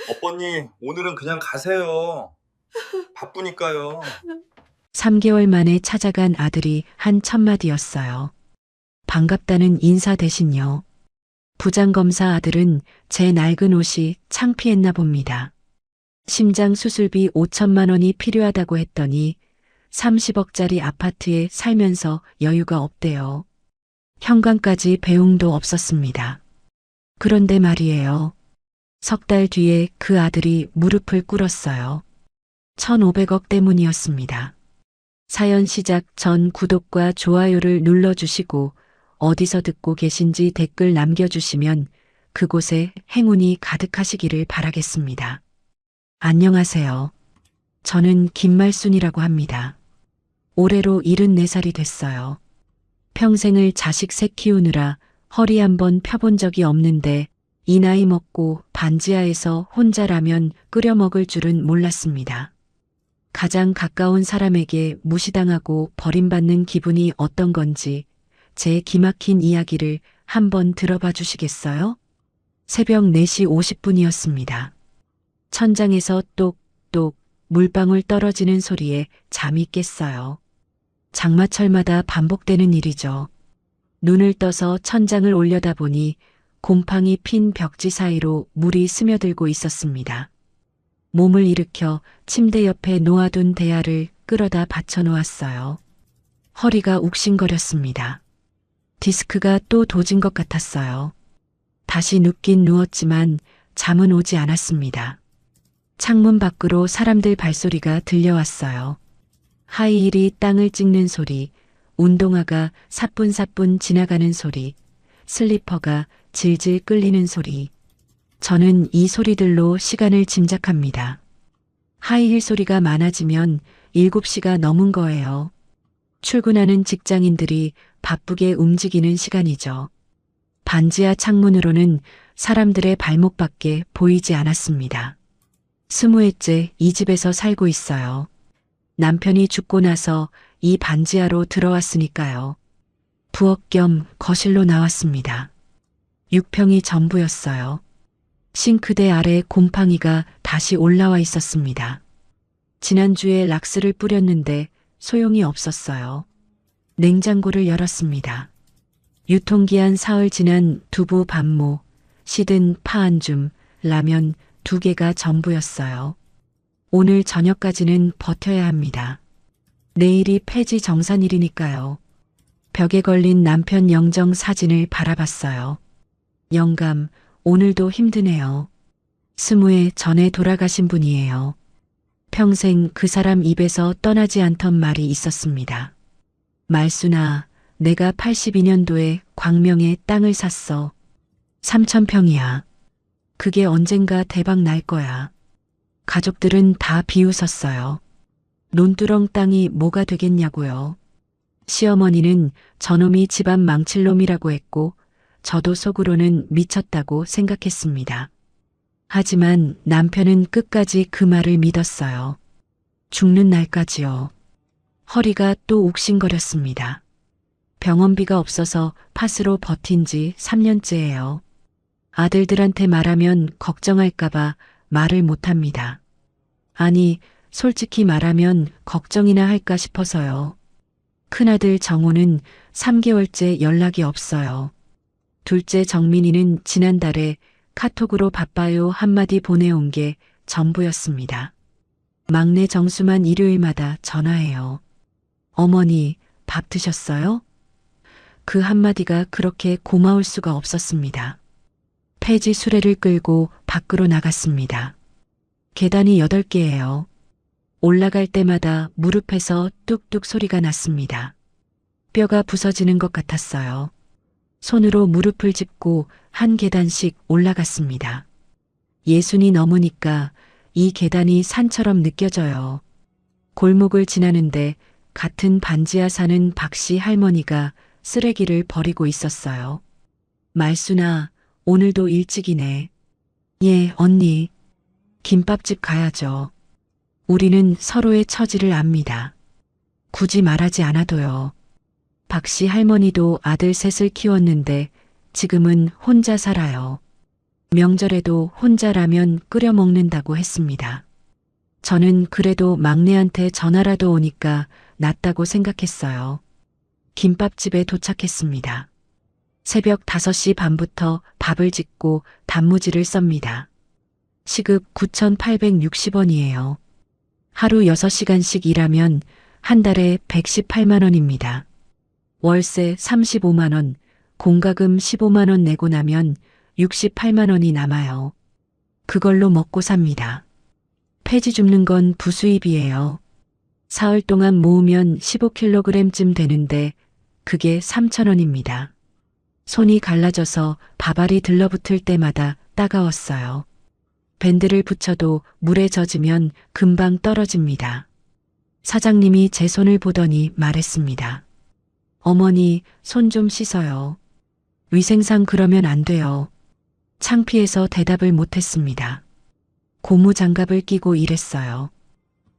오빠님, 오늘은 그냥 가세요. 바쁘니까요. 3개월 만에 찾아간 아들이 한 첫마디였어요. 반갑다는 인사 대신요. 부장검사 아들은 제 낡은 옷이 창피했나 봅니다. 심장 수술비 5천만 원이 필요하다고 했더니 30억짜리 아파트에 살면서 여유가 없대요. 현관까지 배웅도 없었습니다. 그런데 말이에요. 석 달 뒤에 그 아들이 무릎을 꿇었어요. 1,500억 때문이었습니다. 사연 시작 전 구독과 좋아요를 눌러주시고 어디서 듣고 계신지 댓글 남겨주시면 그곳에 행운이 가득하시기를 바라겠습니다. 안녕하세요. 저는 김말순이라고 합니다. 올해로 74살이 됐어요. 평생을 자식 셋 키우느라 허리 한번 펴본 적이 없는데 이 나이 먹고 반지하에서 혼자 라면 끓여 먹을 줄은 몰랐습니다. 가장 가까운 사람에게 무시당하고 버림받는 기분이 어떤 건지 제 기막힌 이야기를 한번 들어봐 주시겠어요? 새벽 4시 50분이었습니다. 천장에서 똑똑 물방울 떨어지는 소리에 잠이 깼어요. 장마철마다 반복되는 일이죠. 눈을 떠서 천장을 올려다보니 곰팡이 핀 벽지 사이로 물이 스며들고 있었습니다. 몸을 일으켜 침대 옆에 놓아둔 대야를 끌어다 받쳐놓았어요. 허리가 욱신거렸습니다. 디스크가 또 도진 것 같았어요. 다시 눕긴 누웠지만 잠은 오지 않았습니다. 창문 밖으로 사람들 발소리가 들려왔어요. 하이힐이 땅을 찍는 소리, 운동화가 사뿐사뿐 지나가는 소리, 슬리퍼가 질질 끌리는 소리. 저는 이 소리들로 시간을 짐작합니다. 하이힐 소리가 많아지면 7시가 넘은 거예요. 출근하는 직장인들이 바쁘게 움직이는 시간이죠. 반지하 창문으로는 사람들의 발목밖에 보이지 않았습니다. 20회째 이 집에서 살고 있어요. 남편이 죽고 나서 이 반지하로 들어왔으니까요. 부엌 겸 거실로 나왔습니다. 6평이 전부였어요. 싱크대 아래 곰팡이가 다시 올라와 있었습니다. 지난주에 락스를 뿌렸는데 소용이 없었어요. 냉장고를 열었습니다. 유통기한 사흘 지난 두부 반모, 시든 파 한 줌, 라면 2개가 전부였어요. 오늘 저녁까지는 버텨야 합니다. 내일이 폐지 정산일이니까요. 벽에 걸린 남편 영정 사진을 바라봤어요. 영감, 오늘도 힘드네요. 20회 전에 돌아가신 분이에요. 평생 그 사람 입에서 떠나지 않던 말이 있었습니다. 말순아, 내가 82년도에 광명에 땅을 샀어. 3,000평이야. 그게 언젠가 대박 날 거야. 가족들은 다 비웃었어요. 논두렁 땅이 뭐가 되겠냐고요. 시어머니는 저놈이 집안 망칠 놈이라고 했고 저도 속으로는 미쳤다고 생각했습니다. 하지만 남편은 끝까지 그 말을 믿었어요. 죽는 날까지요. 허리가 또 욱신거렸습니다. 병원비가 없어서 팥으로 버틴 지 3년째예요. 아들들한테 말하면 걱정할까봐 말을 못합니다. 아니, 솔직히 말하면 걱정이나 할까 싶어서요. 큰아들 정호는 3개월째 연락이 없어요. 둘째 정민이는 지난달에 카톡으로 바빠요 한마디 보내온 게 전부였습니다. 막내 정수만 일요일마다 전화해요. 어머니, 밥 드셨어요? 그 한마디가 그렇게 고마울 수가 없었습니다. 폐지 수레를 끌고 밖으로 나갔습니다. 계단이 8개예요. 올라갈 때마다 무릎에서 뚝뚝 소리가 났습니다. 뼈가 부서지는 것 같았어요. 손으로 무릎을 짚고 한 계단씩 올라갔습니다. 60이 넘으니까 이 계단이 산처럼 느껴져요. 골목을 지나는데 같은 반지하 사는 박씨 할머니가 쓰레기를 버리고 있었어요. 말순아, 오늘도 일찍이네. 예, 언니. 김밥집 가야죠. 우리는 서로의 처지를 압니다. 굳이 말하지 않아도요. 박씨 할머니도 아들 셋을 키웠는데 지금은 혼자 살아요. 명절에도 혼자 라면 끓여 먹는다고 했습니다. 저는 그래도 막내한테 전화라도 오니까 낫다고 생각했어요. 김밥집에 도착했습니다. 새벽 5시 반부터 밥을 짓고 단무지를 썹니다. 시급 9,860원이에요. 하루 6시간씩 일하면 한 달에 118만 원입니다. 월세 35만 원, 공과금 15만 원 내고 나면 68만 원이 남아요. 그걸로 먹고 삽니다. 폐지 줍는 건 부수입이에요. 사흘 동안 모으면 15kg쯤 되는데 그게 3천 원입니다. 손이 갈라져서 밥알이 들러붙을 때마다 따가웠어요. 밴드를 붙여도 물에 젖으면 금방 떨어집니다. 사장님이 제 손을 보더니 말했습니다. 어머니, 손 좀 씻어요. 위생상 그러면 안 돼요. 창피해서 대답을 못했습니다. 고무 장갑을 끼고 일했어요.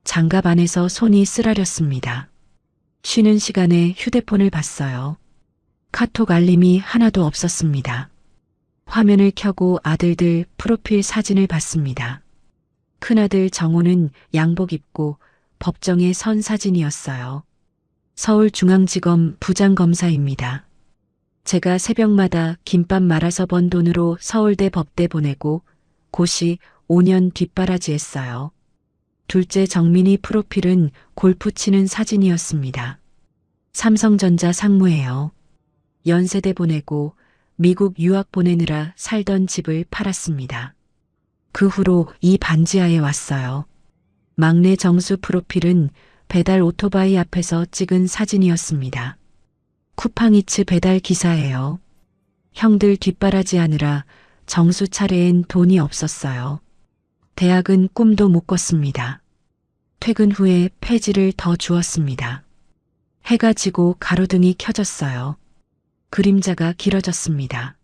장갑 안에서 손이 쓰라렸습니다. 쉬는 시간에 휴대폰을 봤어요. 카톡 알림이 하나도 없었습니다. 화면을 켜고 아들들 프로필 사진을 봤습니다. 큰아들 정호는 양복 입고 법정에 선 사진이었어요. 서울중앙지검 부장검사입니다. 제가 새벽마다 김밥 말아서 번 돈으로 서울대 법대 보내고 고시 5년 뒷바라지했어요. 둘째 정민이 프로필은 골프 치는 사진이었습니다. 삼성전자 상무예요. 연세대 보내고 미국 유학 보내느라 살던 집을 팔았습니다. 그 후로 이 반지하에 왔어요. 막내 정수 프로필은 배달 오토바이 앞에서 찍은 사진이었습니다. 쿠팡이츠 배달 기사예요. 형들 뒷바라지 하느라 정수 차례엔 돈이 없었어요. 대학은 꿈도 못 꿨습니다. 퇴근 후에 폐지를 더 주었습니다. 해가 지고 가로등이 켜졌어요. 그림자가 길어졌습니다.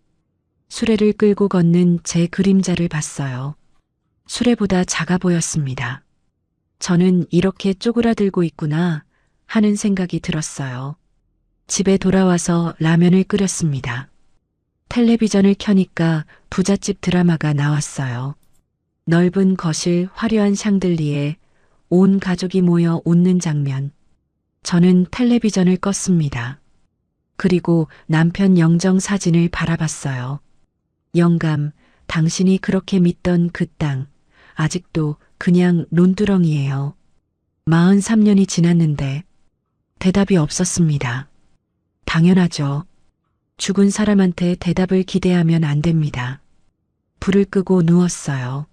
수레를 끌고 걷는 제 그림자를 봤어요. 수레보다 작아 보였습니다. 저는 이렇게 쪼그라들고 있구나 하는 생각이 들었어요. 집에 돌아와서 라면을 끓였습니다. 텔레비전을 켜니까 부잣집 드라마가 나왔어요. 넓은 거실 화려한 샹들리에 온 가족이 모여 웃는 장면. 저는 텔레비전을 껐습니다. 그리고 남편 영정 사진을 바라봤어요. 영감, 당신이 그렇게 믿던 그 땅, 아직도 그냥 논두렁이에요. 43년이 지났는데 대답이 없었습니다. 당연하죠. 죽은 사람한테 대답을 기대하면 안 됩니다. 불을 끄고 누웠어요.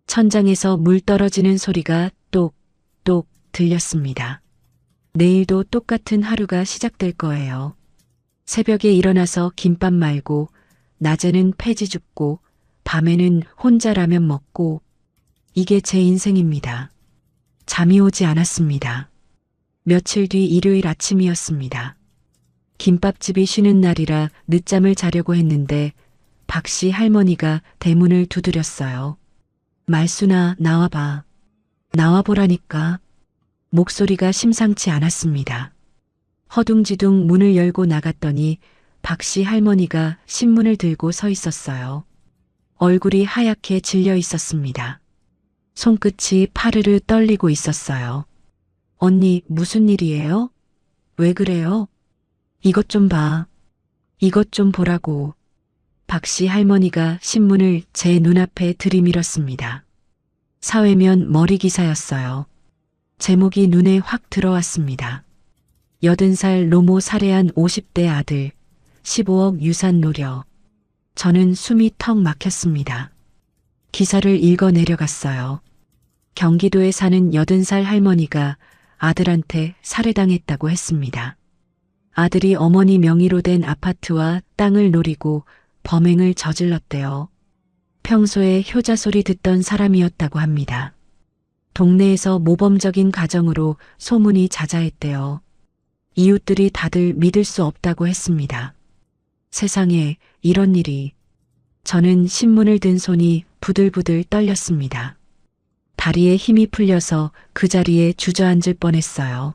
천장에서 물 떨어지는 소리가 똑똑 들렸습니다. 내일도 똑같은 하루가 시작될 거예요. 새벽에 일어나서 김밥 말고 낮에는 폐지 줍고 밤에는 혼자 라면 먹고 이게 제 인생입니다. 잠이 오지 않았습니다. 며칠 뒤 일요일 아침이었습니다. 김밥집이 쉬는 날이라 늦잠을 자려고 했는데 박씨 할머니가 대문을 두드렸어요. 말순아, 나와봐. 나와보라니까. 목소리가 심상치 않았습니다. 허둥지둥 문을 열고 나갔더니 박씨 할머니가 신문을 들고 서 있었어요. 얼굴이 하얗게 질려 있었습니다. 손끝이 파르르 떨리고 있었어요. 언니, 무슨 일이에요? 왜 그래요? 이것 좀 봐. 이것 좀 보라고. 박씨 할머니가 신문을 제 눈앞에 들이밀었습니다. 사회면 머리 기사였어요. 제목이 눈에 확 들어왔습니다. 80살 노모 살해한 50대 아들, 15억 유산 노려. 저는 숨이 턱 막혔습니다. 기사를 읽어 내려갔어요. 경기도에 사는 80살 할머니가 아들한테 살해당했다고 했습니다. 아들이 어머니 명의로 된 아파트와 땅을 노리고 범행을 저질렀대요. 평소에 효자 소리 듣던 사람이었다고 합니다. 동네에서 모범적인 가정으로 소문이 자자했대요. 이웃들이 다들 믿을 수 없다고 했습니다. 세상에 이런 일이. 저는 신문을 든 손이 부들부들 떨렸습니다. 다리에 힘이 풀려서 그 자리에 주저앉을 뻔했어요.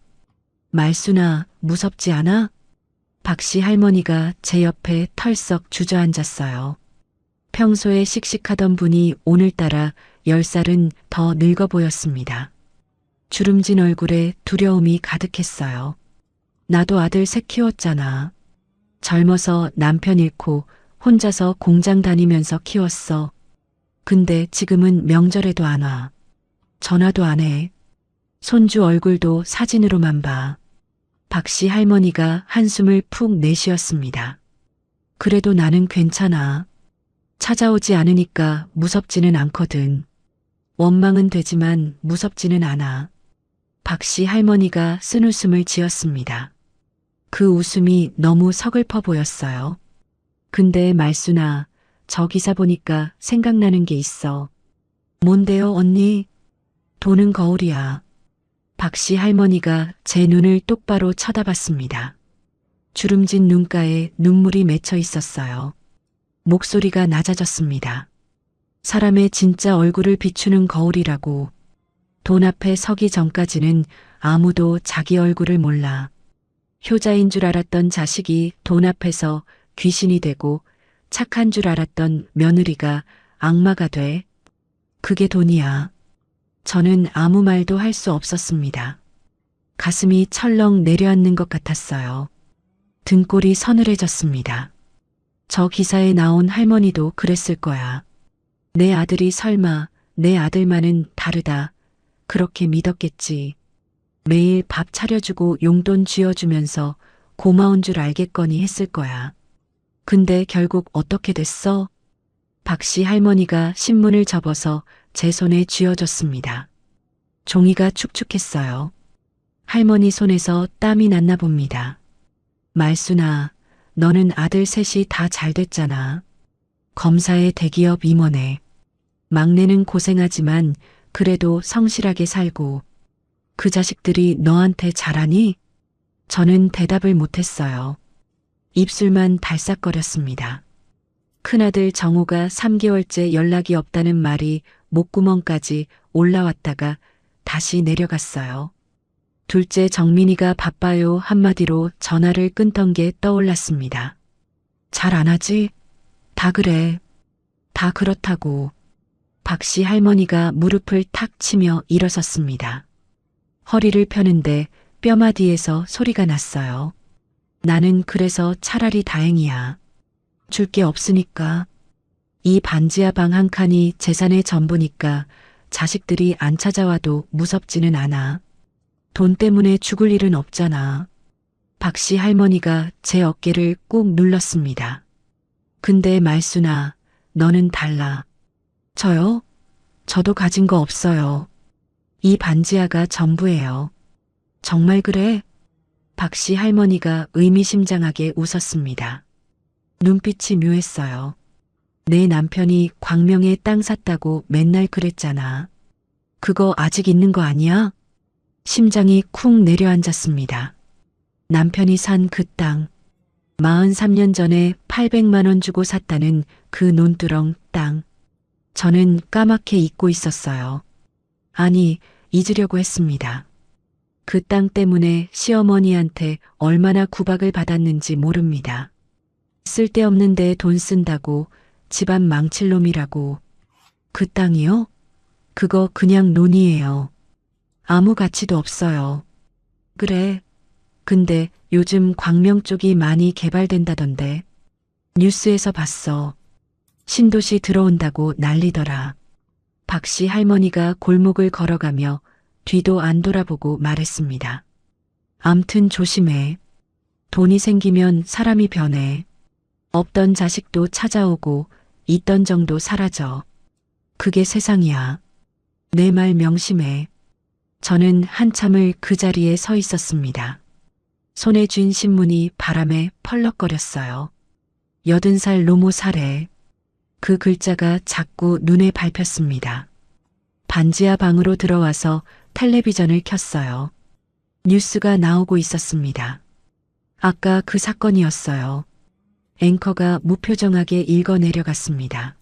말순아, 무섭지 않아? 박씨 할머니가 제 옆에 털썩 주저앉았어요. 평소에 씩씩하던 분이 오늘따라 10살은 더 늙어 보였습니다. 주름진 얼굴에 두려움이 가득했어요. 나도 아들 셋 키웠잖아. 젊어서 남편 잃고 혼자서 공장 다니면서 키웠어. 근데 지금은 명절에도 안 와. 전화도 안 해. 손주 얼굴도 사진으로만 봐. 박씨 할머니가 한숨을 푹 내쉬었습니다. 그래도 나는 괜찮아. 찾아오지 않으니까 무섭지는 않거든. 원망은 되지만 무섭지는 않아. 박씨 할머니가 쓴웃음을 지었습니다. 그 웃음이 너무 서글퍼 보였어요. 근데 말순아, 저 기사 보니까 생각나는 게 있어. 뭔데요, 언니? 돈은 거울이야. 박씨 할머니가 제 눈을 똑바로 쳐다봤습니다. 주름진 눈가에 눈물이 맺혀 있었어요. 목소리가 낮아졌습니다. 사람의 진짜 얼굴을 비추는 거울이라고. 돈 앞에 서기 전까지는 아무도 자기 얼굴을 몰라. 효자인 줄 알았던 자식이 돈 앞에서 귀신이 되고 착한 줄 알았던 며느리가 악마가 돼. 그게 돈이야. 저는 아무 말도 할 수 없었습니다. 가슴이 철렁 내려앉는 것 같았어요. 등골이 서늘해졌습니다. 저 기사에 나온 할머니도 그랬을 거야. 내 아들이 설마 내 아들만은 다르다. 그렇게 믿었겠지. 매일 밥 차려주고 용돈 쥐어주면서 고마운 줄 알겠거니 했을 거야. 근데 결국 어떻게 됐어? 박씨 할머니가 신문을 접어서 제 손에 쥐어줬습니다. 종이가 축축했어요. 할머니 손에서 땀이 났나 봅니다. 말순아, 너는 아들 셋이 다 잘 됐잖아. 검사에 대기업 임원에. 막내는 고생하지만 그래도 성실하게 살고. 그 자식들이 너한테 잘하니? 저는 대답을 못했어요. 입술만 발싹거렸습니다. 큰아들 정우가 3개월째 연락이 없다는 말이 목구멍까지 올라왔다가 다시 내려갔어요. 둘째 정민이가 바빠요 한마디로 전화를 끊던 게 떠올랐습니다. 잘 안 하지? 다 그래. 다 그렇다고. 박씨 할머니가 무릎을 탁 치며 일어섰습니다. 허리를 펴는데 뼈마디에서 소리가 났어요. 나는 그래서 차라리 다행이야. 줄 게 없으니까. 이 반지하 방 한 칸이 재산의 전부니까 자식들이 안 찾아와도 무섭지는 않아. 돈 때문에 죽을 일은 없잖아. 박씨 할머니가 제 어깨를 꾹 눌렀습니다. 근데 말순아, 너는 달라. 저요? 저도 가진 거 없어요. 이 반지하가 전부예요. 정말 그래? 박씨 할머니가 의미심장하게 웃었습니다. 눈빛이 묘했어요. 내 남편이 광명에 땅 샀다고 맨날 그랬잖아. 그거 아직 있는 거 아니야? 심장이 쿵 내려앉았습니다. 남편이 산 그 땅. 43년 전에 800만 원 주고 샀다는 그 논두렁 땅. 저는 까맣게 잊고 있었어요. 아니, 잊으려고 했습니다. 그 땅 때문에 시어머니한테 얼마나 구박을 받았는지 모릅니다. 쓸데없는 데에 돈 쓴다고, 집안 망칠 놈이라고. 그 땅이요? 그거 그냥 논이에요. 아무 가치도 없어요. 그래. 근데 요즘 광명 쪽이 많이 개발된다던데. 뉴스에서 봤어. 신도시 들어온다고 난리더라. 박씨 할머니가 골목을 걸어가며 뒤도 안 돌아보고 말했습니다. 암튼 조심해. 돈이 생기면 사람이 변해. 없던 자식도 찾아오고 있던 정도 사라져. 그게 세상이야. 내 말 명심해. 저는 한참을 그 자리에 서 있었습니다. 손에 쥔 신문이 바람에 펄럭거렸어요. 80살 노모 살해. 그 글자가 자꾸 눈에 밟혔습니다. 반지하 방으로 들어와서 텔레비전을 켰어요. 뉴스가 나오고 있었습니다. 아까 그 사건이었어요. 앵커가 무표정하게 읽어 내려갔습니다.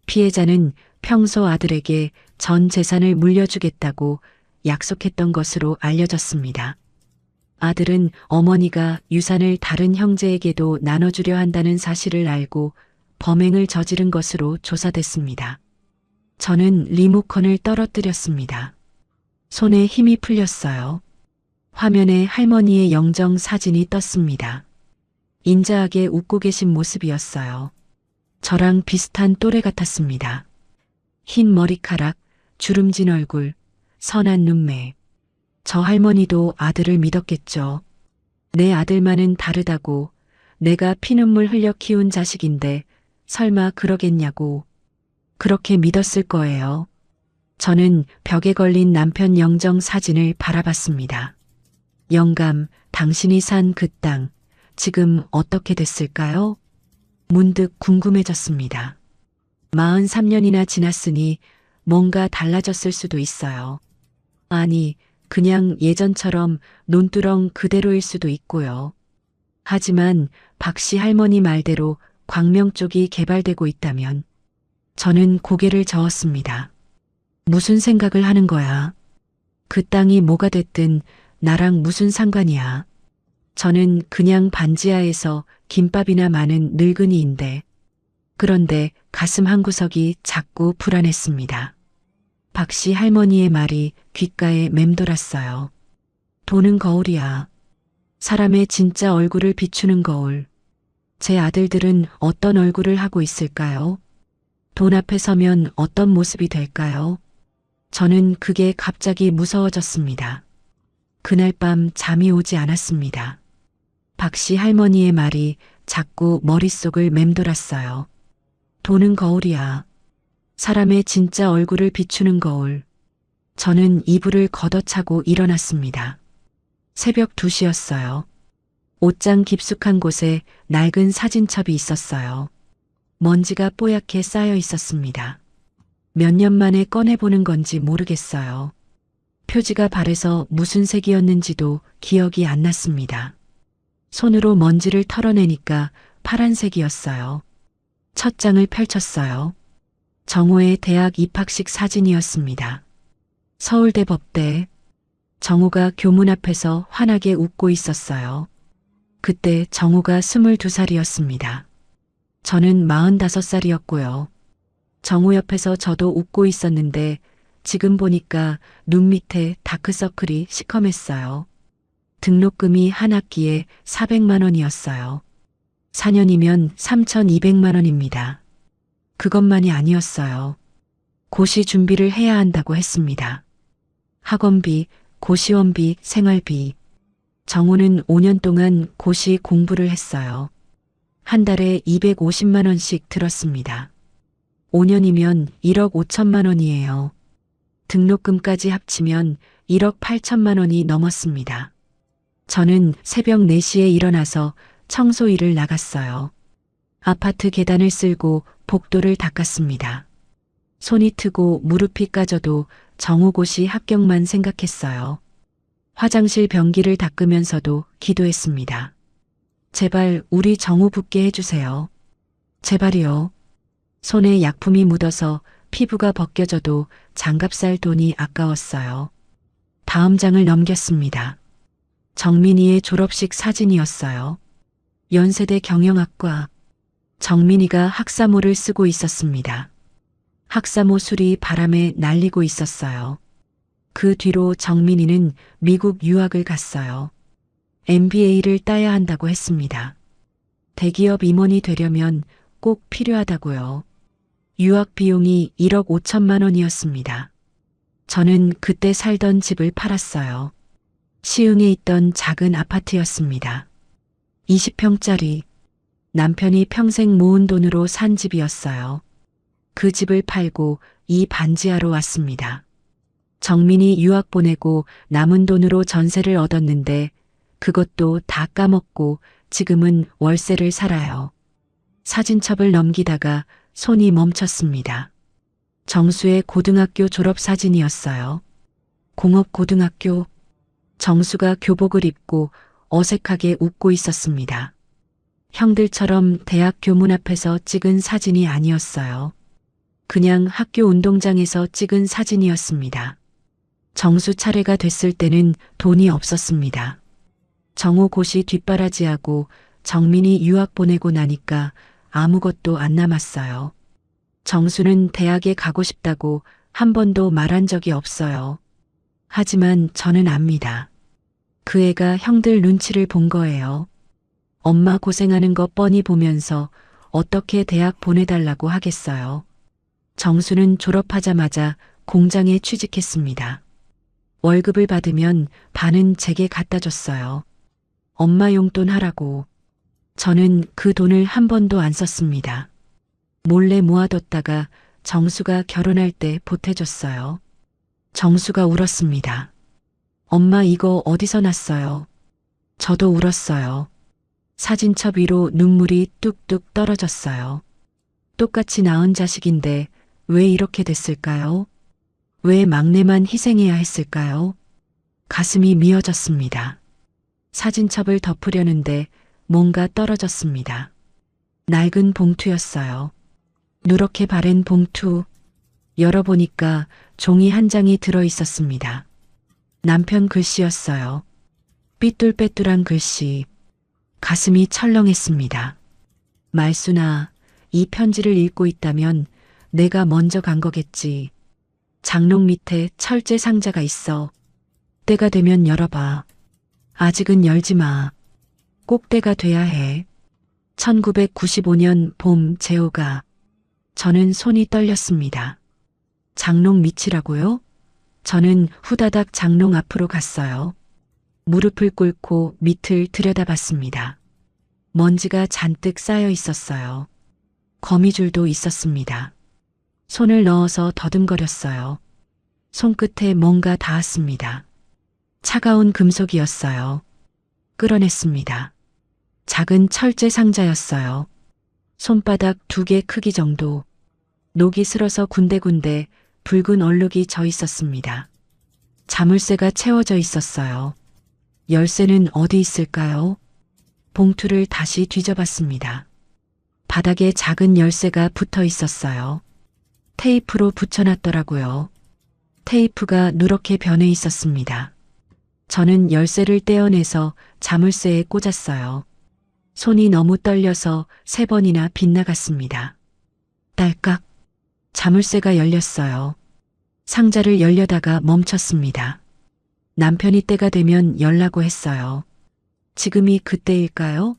피해자는 평소 아들에게 전 재산을 물려주겠다고 약속했던 것으로 알려졌습니다. 아들은 어머니가 유산을 다른 형제에게도 나눠주려 한다는 사실을 알고 범행을 저지른 것으로 조사됐습니다. 저는 리모컨을 떨어뜨렸습니다. 손에 힘이 풀렸어요. 화면에 할머니의 영정 사진이 떴습니다. 인자하게 웃고 계신 모습이었어요. 저랑 비슷한 또래 같았습니다. 흰 머리카락, 주름진 얼굴, 선한 눈매. 저 할머니도 아들을 믿었겠죠. 내 아들만은 다르다고, 내가 피눈물 흘려 키운 자식인데 설마 그러겠냐고. 그렇게 믿었을 거예요. 저는 벽에 걸린 남편 영정 사진을 바라봤습니다. 영감, 당신이 산 그 땅, 지금 어떻게 됐을까요? 문득 궁금해졌습니다. 43년이나 지났으니 뭔가 달라졌을 수도 있어요. 아니, 그냥 예전처럼 논두렁 그대로일 수도 있고요. 하지만 박씨 할머니 말대로 광명 쪽이 개발되고 있다면 저는 고개를 저었습니다. 무슨 생각을 하는 거야? 그 땅이 뭐가 됐든 나랑 무슨 상관이야. 저는 그냥 반지하에서 김밥이나 많은 늙은이인데. 그런데 가슴 한구석이 자꾸 불안했습니다. 박씨 할머니의 말이 귓가에 맴돌았어요. 돈은 거울이야. 사람의 진짜 얼굴을 비추는 거울. 제 아들들은 어떤 얼굴을 하고 있을까요? 돈 앞에 서면 어떤 모습이 될까요? 저는 그게 갑자기 무서워졌습니다. 그날 밤 잠이 오지 않았습니다. 박씨 할머니의 말이 자꾸 머릿속을 맴돌았어요. 돈은 거울이야. 사람의 진짜 얼굴을 비추는 거울. 저는 이불을 걷어차고 일어났습니다. 새벽 2시였어요. 옷장 깊숙한 곳에 낡은 사진첩이 있었어요. 먼지가 뽀얗게 쌓여 있었습니다. 몇 년 만에 꺼내보는 건지 모르겠어요. 표지가 바래서 무슨 색이었는지도 기억이 안 났습니다. 손으로 먼지를 털어내니까 파란색이었어요. 첫 장을 펼쳤어요. 정호의 대학 입학식 사진이었습니다. 서울대 법대. 정호가 교문 앞에서 환하게 웃고 있었어요. 그때 정호가 22살이었습니다. 저는 45살이었고요. 정호 옆에서 저도 웃고 있었는데 지금 보니까 눈 밑에 다크서클이 시커맸어요. 등록금이 한 학기에 400만 원이었어요. 4년이면 3,200만 원입니다. 그것만이 아니었어요. 고시 준비를 해야 한다고 했습니다. 학원비, 고시원비, 생활비. 정호는 5년 동안 고시 공부를 했어요. 한 달에 250만 원씩 들었습니다. 5년이면 1억 5천만 원이에요. 등록금까지 합치면 1억 8천만 원이 넘었습니다. 저는 새벽 4시에 일어나서 청소 일을 나갔어요. 아파트 계단을 쓸고 복도를 닦았습니다. 손이 트고 무릎이 까져도 정호고시 합격만 생각했어요. 화장실 변기를 닦으면서도 기도했습니다. 제발 우리 정호 붙게 해주세요. 제발이요. 손에 약품이 묻어서 피부가 벗겨져도 장갑 살 돈이 아까웠어요. 다음 장을 넘겼습니다. 정민이의 졸업식 사진이었어요. 연세대 경영학과. 정민이가 학사모를 쓰고 있었습니다. 학사모 술이 바람에 날리고 있었어요. 그 뒤로 정민이는 미국 유학을 갔어요. MBA를 따야 한다고 했습니다. 대기업 임원이 되려면 꼭 필요하다고요. 유학 비용이 1억 5천만 원이었습니다. 저는 그때 살던 집을 팔았어요. 시흥에 있던 작은 아파트였습니다. 20평짜리. 남편이 평생 모은 돈으로 산 집이었어요. 그 집을 팔고 이 반지하로 왔습니다. 정민이 유학 보내고 남은 돈으로 전세를 얻었는데 그것도 다 까먹고 지금은 월세를 살아요. 사진첩을 넘기다가 손이 멈췄습니다. 정수의 고등학교 졸업 사진이었어요. 공업고등학교. 정수가 교복을 입고 어색하게 웃고 있었습니다. 형들처럼 대학 교문 앞에서 찍은 사진이 아니었어요. 그냥 학교 운동장에서 찍은 사진이었습니다. 정수 차례가 됐을 때는 돈이 없었습니다. 정호 고시 뒷바라지하고 정민이 유학 보내고 나니까 아무것도 안 남았어요. 정수는 대학에 가고 싶다고 한 번도 말한 적이 없어요. 하지만 저는 압니다. 그 애가 형들 눈치를 본 거예요. 엄마 고생하는 거 뻔히 보면서 어떻게 대학 보내달라고 하겠어요. 정수는 졸업하자마자 공장에 취직했습니다. 월급을 받으면 반은 제게 갖다 줬어요. 엄마 용돈 하라고. 저는 그 돈을 한 번도 안 썼습니다. 몰래 모아뒀다가 정수가 결혼할 때 보태줬어요. 정수가 울었습니다. 엄마 이거 어디서 났어요? 저도 울었어요. 사진첩 위로 눈물이 뚝뚝 떨어졌어요. 똑같이 낳은 자식인데 왜 이렇게 됐을까요? 왜 막내만 희생해야 했을까요? 가슴이 미어졌습니다. 사진첩을 덮으려는데 뭔가 떨어졌습니다. 낡은 봉투였어요. 누렇게 바랜 봉투. 열어보니까 종이 한 장이 들어 있었습니다. 남편 글씨였어요. 삐뚤빼뚤한 글씨. 가슴이 철렁했습니다. 말순아, 이 편지를 읽고 있다면 내가 먼저 간 거겠지. 장롱 밑에 철제 상자가 있어. 때가 되면 열어봐. 아직은 열지 마. 꼭 때가 돼야 해. 1995년 봄 재호가. 저는 손이 떨렸습니다. 장롱 밑이라고요? 저는 후다닥 장롱 앞으로 갔어요. 무릎을 꿇고 밑을 들여다봤습니다. 먼지가 잔뜩 쌓여 있었어요. 거미줄도 있었습니다. 손을 넣어서 더듬거렸어요. 손끝에 뭔가 닿았습니다. 차가운 금속이었어요. 끌어냈습니다. 작은 철제 상자였어요. 손바닥 2개 크기 정도. 녹이 슬어서 군데군데 붉은 얼룩이 져 있었습니다. 자물쇠가 채워져 있었어요. 열쇠는 어디 있을까요? 봉투를 다시 뒤져봤습니다. 바닥에 작은 열쇠가 붙어 있었어요. 테이프로 붙여놨더라고요. 테이프가 누렇게 변해 있었습니다. 저는 열쇠를 떼어내서 자물쇠에 꽂았어요. 손이 너무 떨려서 3번이나 빗나갔습니다. 딸깍. 자물쇠가 열렸어요. 상자를 열려다가 멈췄습니다. 남편이 때가 되면 열라고 했어요. 지금이 그때일까요?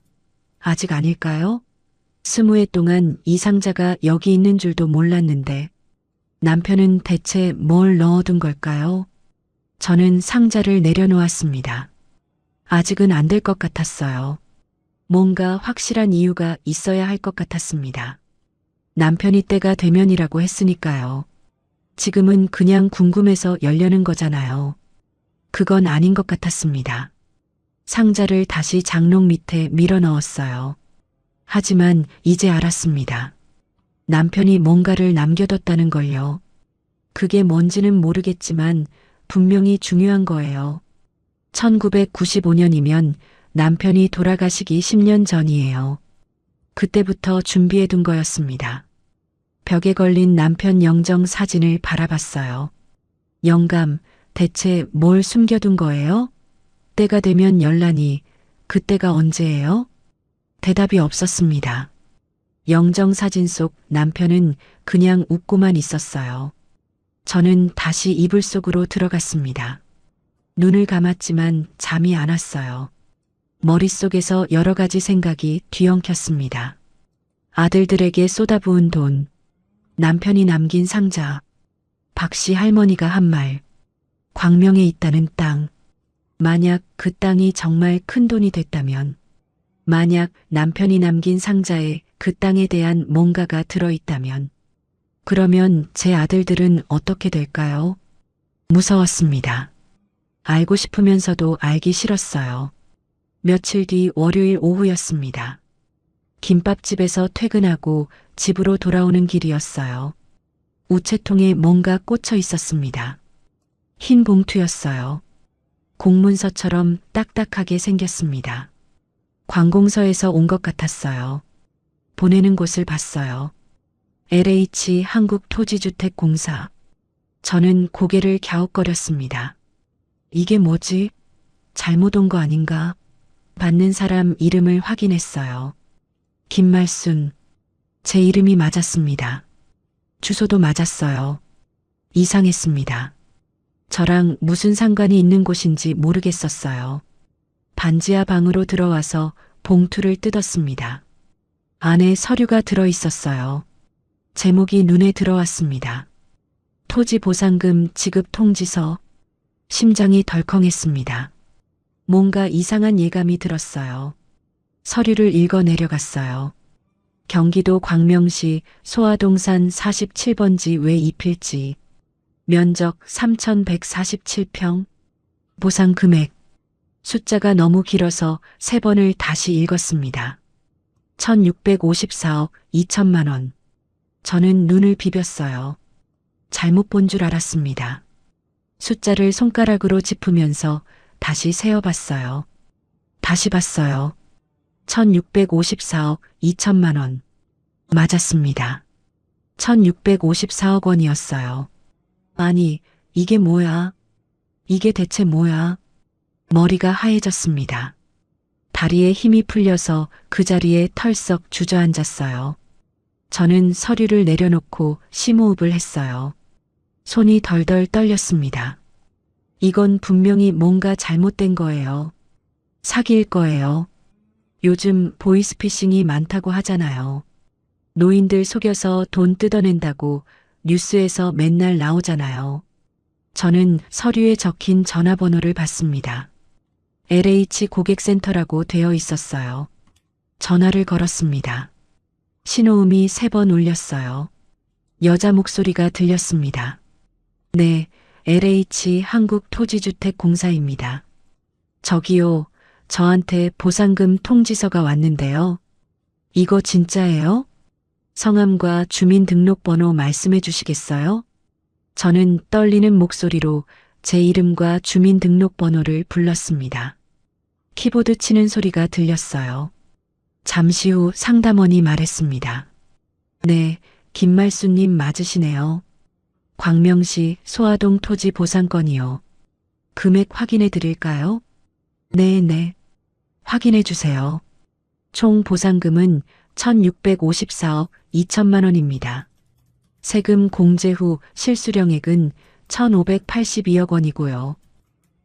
아직 아닐까요? 20해 동안 이 상자가 여기 있는 줄도 몰랐는데 남편은 대체 뭘 넣어둔 걸까요? 저는 상자를 내려놓았습니다. 아직은 안 될 것 같았어요. 뭔가 확실한 이유가 있어야 할 것 같았습니다. 남편이 때가 되면이라고 했으니까요. 지금은 그냥 궁금해서 열려는 거잖아요. 그건 아닌 것 같았습니다. 상자를 다시 장롱 밑에 밀어 넣었어요. 하지만 이제 알았습니다. 남편이 뭔가를 남겨뒀다는 걸요. 그게 뭔지는 모르겠지만 분명히 중요한 거예요. 1995년이면 남편이 돌아가시기 10년 전이에요. 그때부터 준비해둔 거였습니다. 벽에 걸린 남편 영정 사진을 바라봤어요. 영감, 대체 뭘 숨겨둔 거예요? 때가 되면 열라니, 그때가 언제예요? 대답이 없었습니다. 영정 사진 속 남편은 그냥 웃고만 있었어요. 저는 다시 이불 속으로 들어갔습니다. 눈을 감았지만 잠이 안 왔어요. 머릿속에서 여러 가지 생각이 뒤엉켰습니다. 아들들에게 쏟아부은 돈, 남편이 남긴 상자, 박씨 할머니가 한 말, 광명에 있다는 땅. 만약 그 땅이 정말 큰 돈이 됐다면, 만약 남편이 남긴 상자에 그 땅에 대한 뭔가가 들어있다면, 그러면 제 아들들은 어떻게 될까요? 무서웠습니다. 알고 싶으면서도 알기 싫었어요. 며칠 뒤 월요일 오후였습니다. 김밥집에서 퇴근하고 집으로 돌아오는 길이었어요. 우체통에 뭔가 꽂혀 있었습니다. 흰 봉투였어요. 공문서처럼 딱딱하게 생겼습니다. 관공서에서 온 것 같았어요. 보내는 곳을 봤어요. LH 한국토지주택공사. 저는 고개를 갸웃거렸습니다. 이게 뭐지? 잘못 온 거 아닌가? 받는 사람 이름을 확인했어요. 김말순. 제 이름이 맞았습니다. 주소도 맞았어요. 이상했습니다. 저랑 무슨 상관이 있는 곳인지 모르겠었어요. 반지하 방으로 들어와서 봉투를 뜯었습니다. 안에 서류가 들어 있었어요. 제목이 눈에 들어왔습니다. 토지 보상금 지급 통지서. 심장이 덜컹했습니다. 뭔가 이상한 예감이 들었어요. 서류를 읽어 내려갔어요. 경기도 광명시 소아동산 47번지 외 2필지. 면적 3,147평. 보상 금액. 숫자가 너무 길어서 3번을 다시 읽었습니다. 1,654억 2천만 원. 저는 눈을 비볐어요. 잘못 본 줄 알았습니다. 숫자를 손가락으로 짚으면서 다시 세어봤어요. 다시 봤어요. 1,654억 2천만 원. 맞았습니다. 1,654억 원이었어요. 아니, 이게 뭐야? 이게 대체 뭐야? 머리가 하얘졌습니다. 다리에 힘이 풀려서 그 자리에 털썩 주저앉았어요. 저는 서류를 내려놓고 심호흡을 했어요. 손이 덜덜 떨렸습니다. 이건 분명히 뭔가 잘못된 거예요. 사기일 거예요. 요즘 보이스피싱이 많다고 하잖아요. 노인들 속여서 돈 뜯어낸다고 뉴스에서 맨날 나오잖아요. 저는 서류에 적힌 전화번호를 봤습니다. LH 고객센터라고 되어 있었어요. 전화를 걸었습니다. 신호음이 3번 울렸어요. 여자 목소리가 들렸습니다. 네, LH 한국토지주택공사입니다. 저기요, 저한테 보상금 통지서가 왔는데요. 이거 진짜예요? 성함과 주민등록번호 말씀해 주시겠어요? 저는 떨리는 목소리로 제 이름과 주민등록번호를 불렀습니다. 키보드 치는 소리가 들렸어요. 잠시 후 상담원이 말했습니다. 네, 김말수님 맞으시네요. 광명시 소아동 토지 보상건이요. 금액 확인해 드릴까요? 네. 확인해 주세요. 총 보상금은 1,654억 2천만 원입니다. 세금 공제 후 실수령액은 1,582억 원이고요.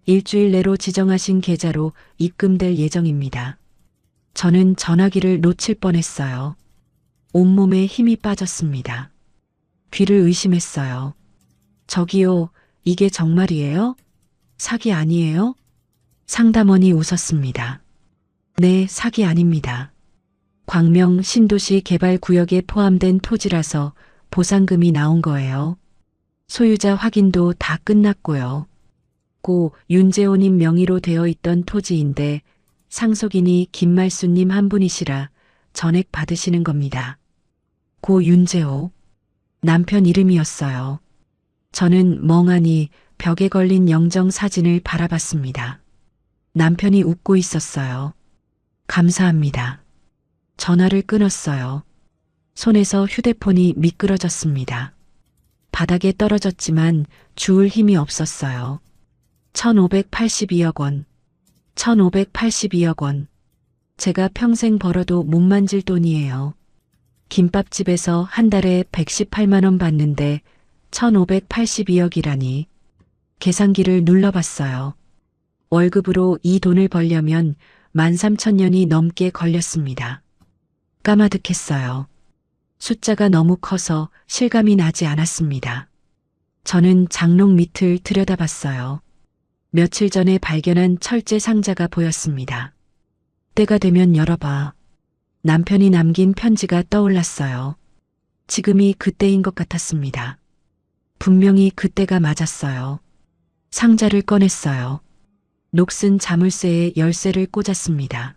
일주일 내로 지정하신 계좌로 입금될 예정입니다. 저는 전화기를 놓칠 뻔했어요. 온몸에 힘이 빠졌습니다. 귀를 의심했어요. 저기요, 이게 정말이에요? 사기 아니에요? 상담원이 웃었습니다. 네, 사기 아닙니다. 광명 신도시 개발구역에 포함된 토지라서 보상금이 나온 거예요. 소유자 확인도 다 끝났고요. 고 윤재호님 명의로 되어 있던 토지인데 상속인이 김말수님 한 분이시라 전액 받으시는 겁니다. 고 윤재호. 남편 이름이었어요. 저는 멍하니 벽에 걸린 영정 사진을 바라봤습니다. 남편이 웃고 있었어요. 감사합니다. 전화를 끊었어요. 손에서 휴대폰이 미끄러졌습니다. 바닥에 떨어졌지만 주울 힘이 없었어요. 1,582억 원. 1,582억 원. 제가 평생 벌어도 못 만질 돈이에요. 김밥집에서 한 달에 118만 원 받는데 1,582억이라니. 계산기를 눌러봤어요. 월급으로 이 돈을 벌려면 13,000년이 넘게 걸렸습니다. 까마득했어요. 숫자가 너무 커서 실감이 나지 않았습니다. 저는 장롱 밑을 들여다봤어요. 며칠 전에 발견한 철제 상자가 보였습니다. 때가 되면 열어봐. 남편이 남긴 편지가 떠올랐어요. 지금이 그때인 것 같았습니다. 분명히 그때가 맞았어요. 상자를 꺼냈어요. 녹슨 자물쇠에 열쇠를 꽂았습니다.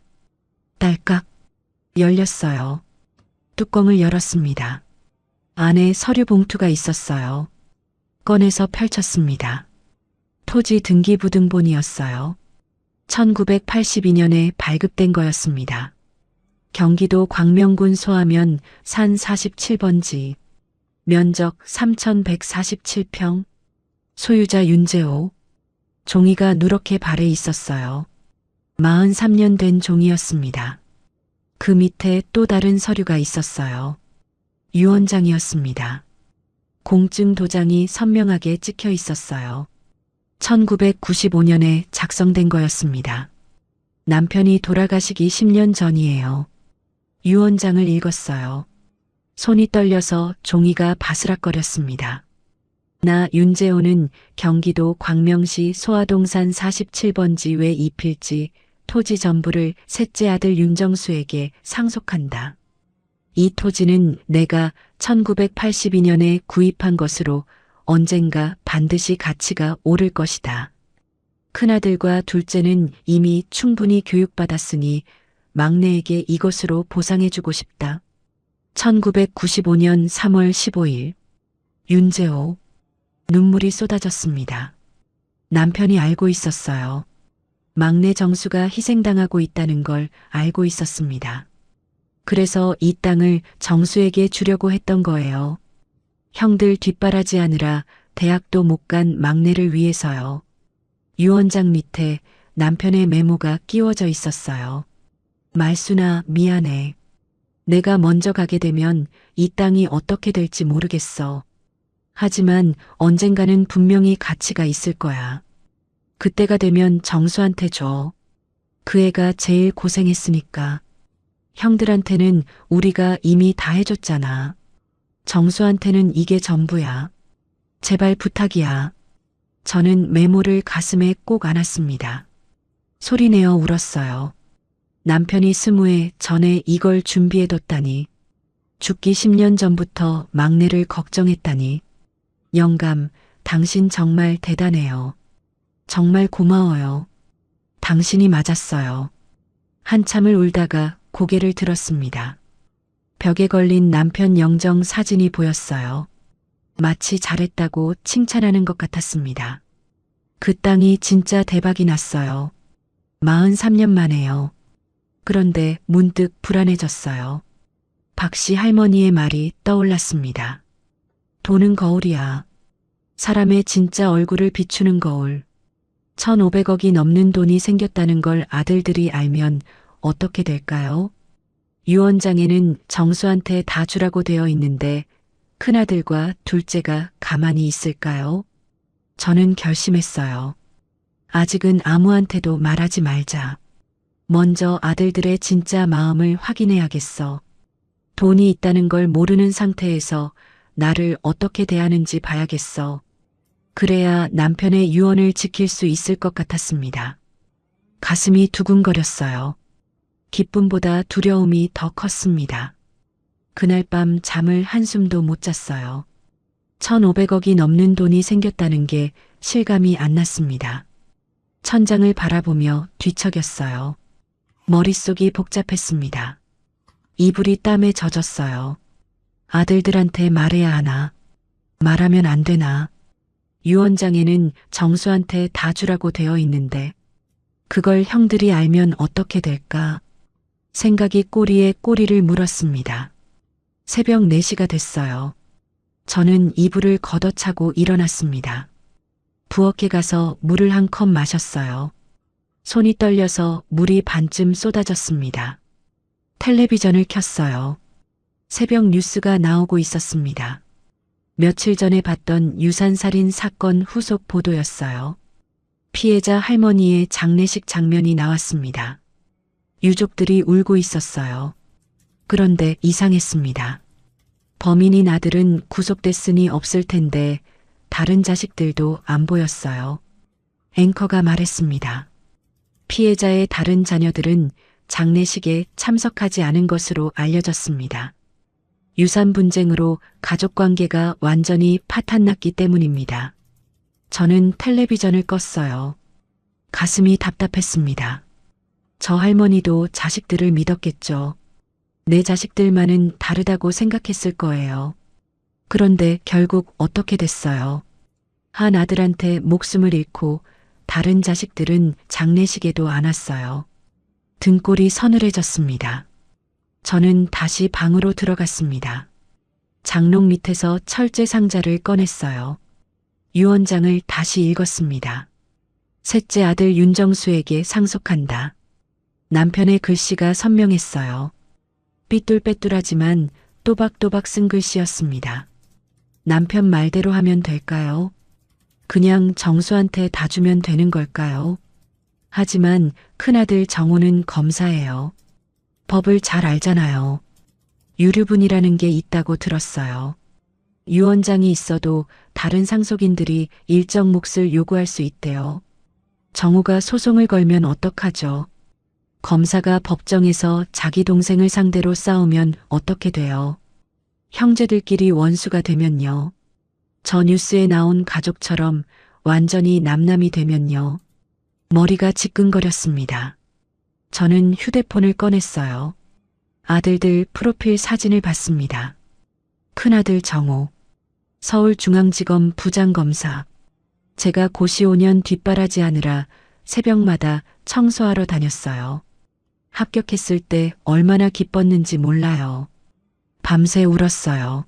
딸깍. 열렸어요. 뚜껑을 열었습니다. 안에 서류 봉투가 있었어요. 꺼내서 펼쳤습니다. 토지 등기부등본이었어요. 1982년에 발급된 거였습니다. 경기도 광명군 소하면 산 47번지. 면적 3,147평. 소유자 윤재호. 종이가 누렇게 발에 있었어요. 43년 된 종이였습니다. 그 밑에 또 다른 서류가 있었어요. 유언장이었습니다. 공증 도장이 선명하게 찍혀 있었어요. 1995년에 작성된 거였습니다. 남편이 돌아가시기 10년 전이에요. 유언장을 읽었어요. 손이 떨려서 종이가 바스락거렸습니다. 나 윤재호는 경기도 광명시 소화동산 47번지 외 2필지 토지 전부를 셋째 아들 윤정수에게 상속한다. 이 토지는 내가 1982년에 구입한 것으로 언젠가 반드시 가치가 오를 것이다. 큰아들과 둘째는 이미 충분히 교육받았으니 막내에게 이것으로 보상해주고 싶다. 1995년 3월 15일 윤재호. 눈물이 쏟아졌습니다. 남편이 알고 있었어요. 막내 정수가 희생당하고 있다는 걸 알고 있었습니다. 그래서 이 땅을 정수에게 주려고 했던 거예요. 형들 뒷바라지하느라 대학도 못 간 막내를 위해서요. 유언장 밑에 남편의 메모가 끼워져 있었어요. 말순아, 미안해. 내가 먼저 가게 되면 이 땅이 어떻게 될지 모르겠어. 하지만 언젠가는 분명히 가치가 있을 거야. 그때가 되면 정수한테 줘. 그 애가 제일 고생했으니까. 형들한테는 우리가 이미 다 해줬잖아. 정수한테는 이게 전부야. 제발 부탁이야. 저는 메모를 가슴에 꼭 안았습니다. 소리내어 울었어요. 남편이 20해 전에 이걸 준비해뒀다니. 죽기 10년 전부터 막내를 걱정했다니. 영감, 당신 정말 대단해요. 정말 고마워요. 당신이 맞았어요. 한참을 울다가 고개를 들었습니다. 벽에 걸린 남편 영정 사진이 보였어요. 마치 잘했다고 칭찬하는 것 같았습니다. 그 땅이 진짜 대박이 났어요. 43년 만에요. 그런데 문득 불안해졌어요. 박씨 할머니의 말이 떠올랐습니다. 돈은 거울이야. 사람의 진짜 얼굴을 비추는 거울. 1,500억이 넘는 돈이 생겼다는 걸 아들들이 알면 어떻게 될까요? 유언장에는 정수한테 다 주라고 되어 있는데 큰아들과 둘째가 가만히 있을까요? 저는 결심했어요. 아직은 아무한테도 말하지 말자. 먼저 아들들의 진짜 마음을 확인해야겠어. 돈이 있다는 걸 모르는 상태에서 나를 어떻게 대하는지 봐야겠어. 그래야 남편의 유언을 지킬 수 있을 것 같았습니다. 가슴이 두근거렸어요. 기쁨보다 두려움이 더 컸습니다. 그날 밤 잠을 한숨도 못 잤어요. 1,500억이 넘는 돈이 생겼다는 게 실감이 안 났습니다. 천장을 바라보며 뒤척였어요. 머릿속이 복잡했습니다. 이불이 땀에 젖었어요. 아들들한테 말해야 하나? 말하면 안 되나? 유언장에는 정수한테 다 주라고 되어 있는데 그걸 형들이 알면 어떻게 될까? 생각이 꼬리에 꼬리를 물었습니다. 새벽 4시가 됐어요. 저는 이불을 걷어차고 일어났습니다. 부엌에 가서 물을 한 컵 마셨어요. 손이 떨려서 물이 반쯤 쏟아졌습니다. 텔레비전을 켰어요. 새벽 뉴스가 나오고 있었습니다. 며칠 전에 봤던 유산살인 사건 후속 보도였어요. 피해자 할머니의 장례식 장면이 나왔습니다. 유족들이 울고 있었어요. 그런데 이상했습니다. 범인인 아들은 구속됐으니 없을 텐데 다른 자식들도 안 보였어요. 앵커가 말했습니다. 피해자의 다른 자녀들은 장례식에 참석하지 않은 것으로 알려졌습니다. 유산 분쟁으로 가족 관계가 완전히 파탄났기 때문입니다. 저는 텔레비전을 껐어요. 가슴이 답답했습니다. 저 할머니도 자식들을 믿었겠죠. 내 자식들만은 다르다고 생각했을 거예요. 그런데 결국 어떻게 됐어요? 한 아들한테 목숨을 잃고 다른 자식들은 장례식에도 안 왔어요. 등골이 서늘해졌습니다. 저는 다시 방으로 들어갔습니다. 장롱 밑에서 철제 상자를 꺼냈어요. 유언장을 다시 읽었습니다. 셋째 아들 윤정수에게 상속한다. 남편의 글씨가 선명했어요. 삐뚤빼뚤하지만 또박또박 쓴 글씨였습니다. 남편 말대로 하면 될까요? 그냥 정수한테 다 주면 되는 걸까요? 하지만 큰아들 정호는 검사예요. 법을 잘 알잖아요. 유류분이라는 게 있다고 들었어요. 유언장이 있어도 다른 상속인들이 일정 몫을 요구할 수 있대요. 정호가 소송을 걸면 어떡하죠? 검사가 법정에서 자기 동생을 상대로 싸우면 어떻게 돼요? 형제들끼리 원수가 되면요. 저 뉴스에 나온 가족처럼 완전히 남남이 되면요. 머리가 지끈거렸습니다. 저는 휴대폰을 꺼냈어요. 아들들 프로필 사진을 봤습니다. 큰아들 정호, 서울중앙지검 부장검사. 제가 고시 5년 뒷바라지 하느라 새벽마다 청소하러 다녔어요. 합격했을 때 얼마나 기뻤는지 몰라요. 밤새 울었어요.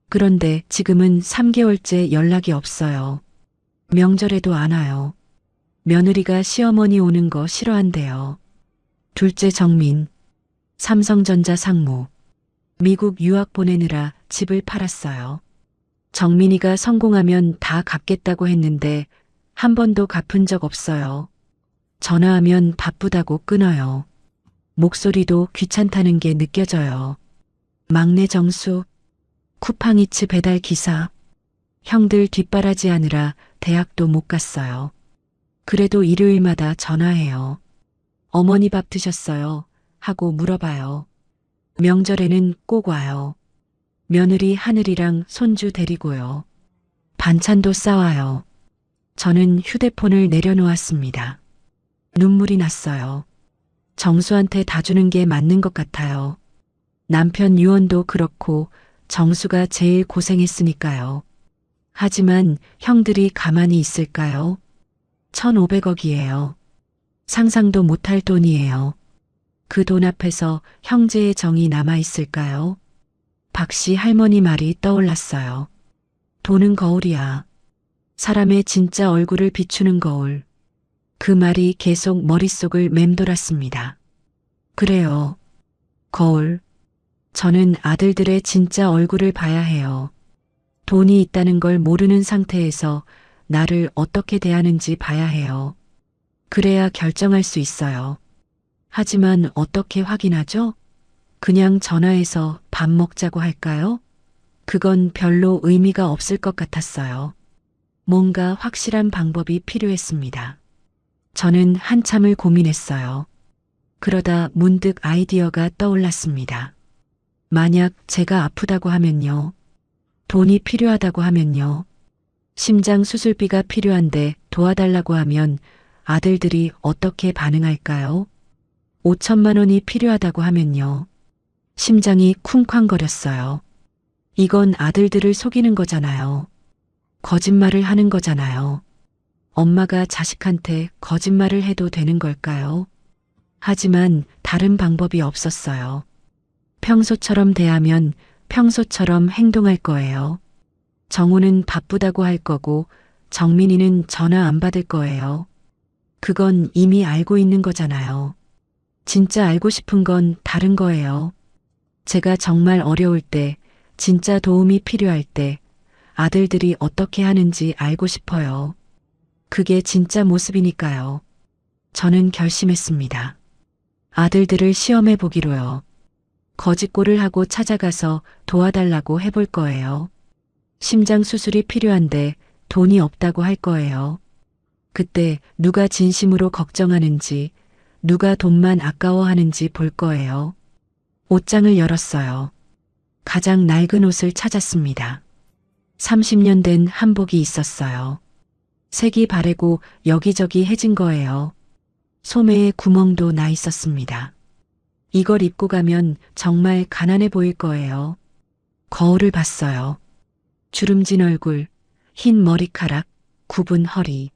그런데 지금은 3개월째 연락이 없어요. 명절에도 안 와요. 며느리가 시어머니 오는 거 싫어한대요. 둘째 정민, 삼성전자 상무. 미국 유학 보내느라 집을 팔았어요. 정민이가 성공하면 다 갚겠다고 했는데 한 번도 갚은 적 없어요. 전화하면 바쁘다고 끊어요. 목소리도 귀찮다는 게 느껴져요. 막내 정수, 쿠팡이츠 배달 기사. 형들 뒷바라지 하느라 대학도 못 갔어요. 그래도 일요일마다 전화해요. 어머니 밥 드셨어요? 하고 물어봐요. 명절에는 꼭 와요. 며느리 하늘이랑 손주 데리고요. 반찬도 싸와요. 저는 휴대폰을 내려놓았습니다. 눈물이 났어요. 정수한테 다 주는 게 맞는 것 같아요. 남편 유언도 그렇고 정수가 제일 고생했으니까요. 하지만 형들이 가만히 있을까요? 1,500억이에요. 상상도 못할 돈이에요. 그 돈 앞에서 형제의 정이 남아있을까요? 박씨 할머니 말이 떠올랐어요. 돈은 거울이야. 사람의 진짜 얼굴을 비추는 거울. 그 말이 계속 머릿속을 맴돌았습니다. 그래요. 거울. 저는 아들들의 진짜 얼굴을 봐야 해요. 돈이 있다는 걸 모르는 상태에서 나를 어떻게 대하는지 봐야 해요. 그래야 결정할 수 있어요. 하지만 어떻게 확인하죠? 그냥 전화해서 밥 먹자고 할까요? 그건 별로 의미가 없을 것 같았어요. 뭔가 확실한 방법이 필요했습니다. 저는 한참을 고민했어요. 그러다 문득 아이디어가 떠올랐습니다. 만약 제가 아프다고 하면요. 돈이 필요하다고 하면요. 심장 수술비가 필요한데 도와달라고 하면 아들들이 어떻게 반응할까요? 5천만 원이 필요하다고 하면요. 심장이 쿵쾅거렸어요. 이건 아들들을 속이는 거잖아요. 거짓말을 하는 거잖아요. 엄마가 자식한테 거짓말을 해도 되는 걸까요? 하지만 다른 방법이 없었어요. 평소처럼 대하면 평소처럼 행동할 거예요. 정우는 바쁘다고 할 거고 정민이는 전화 안 받을 거예요. 그건 이미 알고 있는 거잖아요. 진짜 알고 싶은 건 다른 거예요. 제가 정말 어려울 때, 진짜 도움이 필요할 때 아들들이 어떻게 하는지 알고 싶어요. 그게 진짜 모습이니까요. 저는 결심했습니다. 아들들을 시험해 보기로요. 거짓골을 하고 찾아가서 도와달라고 해볼 거예요. 심장 수술이 필요한데 돈이 없다고 할 거예요. 그때 누가 진심으로 걱정하는지, 누가 돈만 아까워하는지 볼 거예요. 옷장을 열었어요. 가장 낡은 옷을 찾았습니다. 30년 된 한복이 있었어요. 색이 바래고 여기저기 해진 거예요. 소매에 구멍도 나 있었습니다. 이걸 입고 가면 정말 가난해 보일 거예요. 거울을 봤어요. 주름진 얼굴, 흰 머리카락, 굽은 허리.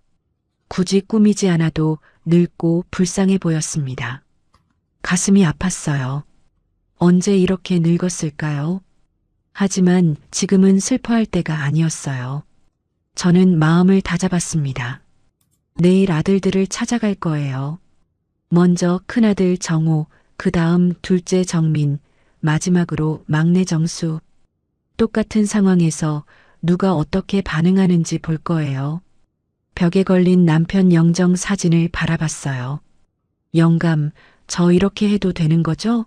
굳이 꾸미지 않아도 늙고 불쌍해 보였습니다. 가슴이 아팠어요. 언제 이렇게 늙었을까요? 하지만 지금은 슬퍼할 때가 아니었어요. 저는 마음을 다잡았습니다. 내일 아들들을 찾아갈 거예요. 먼저 큰아들 정호, 그 다음 둘째 정민, 마지막으로 막내 정수. 똑같은 상황에서 누가 어떻게 반응하는지 볼 거예요. 벽에 걸린 남편 영정 사진을 바라봤어요. 영감, 저 이렇게 해도 되는 거죠?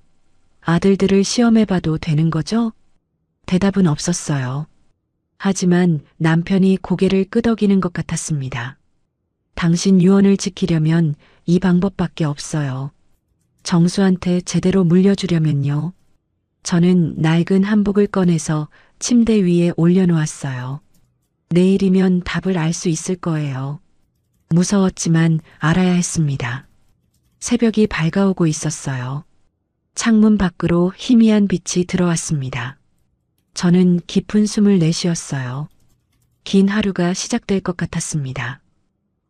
아들들을 시험해봐도 되는 거죠? 대답은 없었어요. 하지만 남편이 고개를 끄덕이는 것 같았습니다. 당신 유언을 지키려면 이 방법밖에 없어요. 정수한테 제대로 물려주려면요. 저는 낡은 한복을 꺼내서 침대 위에 올려놓았어요. 내일이면 답을 알 수 있을 거예요. 무서웠지만 알아야 했습니다. 새벽이 밝아오고 있었어요. 창문 밖으로 희미한 빛이 들어왔습니다. 저는 깊은 숨을 내쉬었어요. 긴 하루가 시작될 것 같았습니다.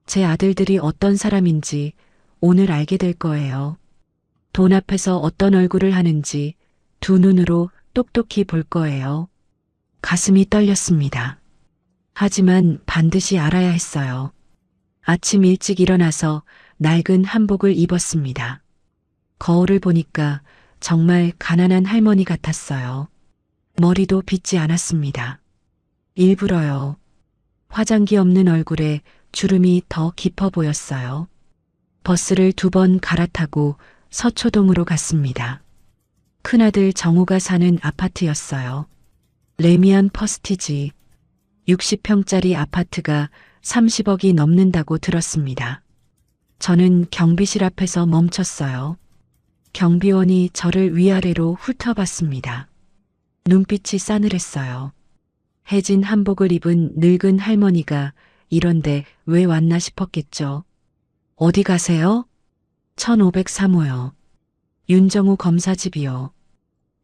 제 아들들이 어떤 사람인지 오늘 알게 될 거예요. 돈 앞에서 어떤 얼굴을 하는지 두 눈으로 똑똑히 볼 거예요. 가슴이 떨렸습니다. 하지만 반드시 알아야 했어요. 아침 일찍 일어나서 낡은 한복을 입었습니다. 거울을 보니까 정말 가난한 할머니 같았어요. 머리도 빗지 않았습니다. 일부러요. 화장기 없는 얼굴에 주름이 더 깊어 보였어요. 버스를 2번 갈아타고 서초동으로 갔습니다. 큰아들 정우가 사는 아파트였어요. 레미안 퍼스티지. 60평짜리 아파트가 30억이 넘는다고 들었습니다. 저는 경비실 앞에서 멈췄어요. 경비원이 저를 위아래로 훑어봤습니다. 눈빛이 싸늘했어요. 해진 한복을 입은 늙은 할머니가 이런데 왜 왔나 싶었겠죠. 어디 가세요? 1503호요. 윤정우 검사 집이요.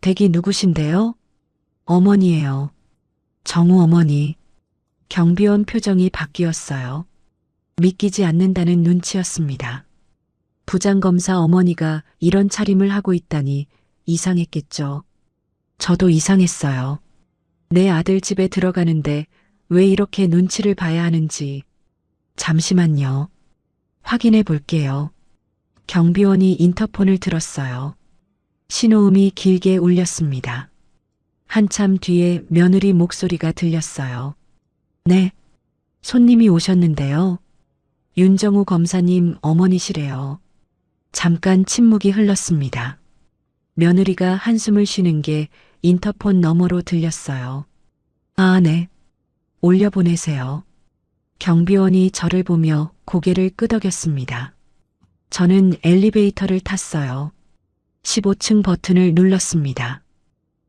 댁이 누구신데요? 어머니예요. 정우 어머니. 경비원 표정이 바뀌었어요. 믿기지 않는다는 눈치였습니다. 부장검사 어머니가 이런 차림을 하고 있다니 이상했겠죠. 저도 이상했어요. 내 아들 집에 들어가는데 왜 이렇게 눈치를 봐야 하는지. 잠시만요. 확인해 볼게요. 경비원이 인터폰을 들었어요. 신호음이 길게 울렸습니다. 한참 뒤에 며느리 목소리가 들렸어요. 네, 손님이 오셨는데요. 윤정우 검사님 어머니시래요. 잠깐 침묵이 흘렀습니다. 며느리가 한숨을 쉬는 게 인터폰 너머로 들렸어요. 아, 네. 올려보내세요. 경비원이 저를 보며 고개를 끄덕였습니다. 저는 엘리베이터를 탔어요. 15층 버튼을 눌렀습니다.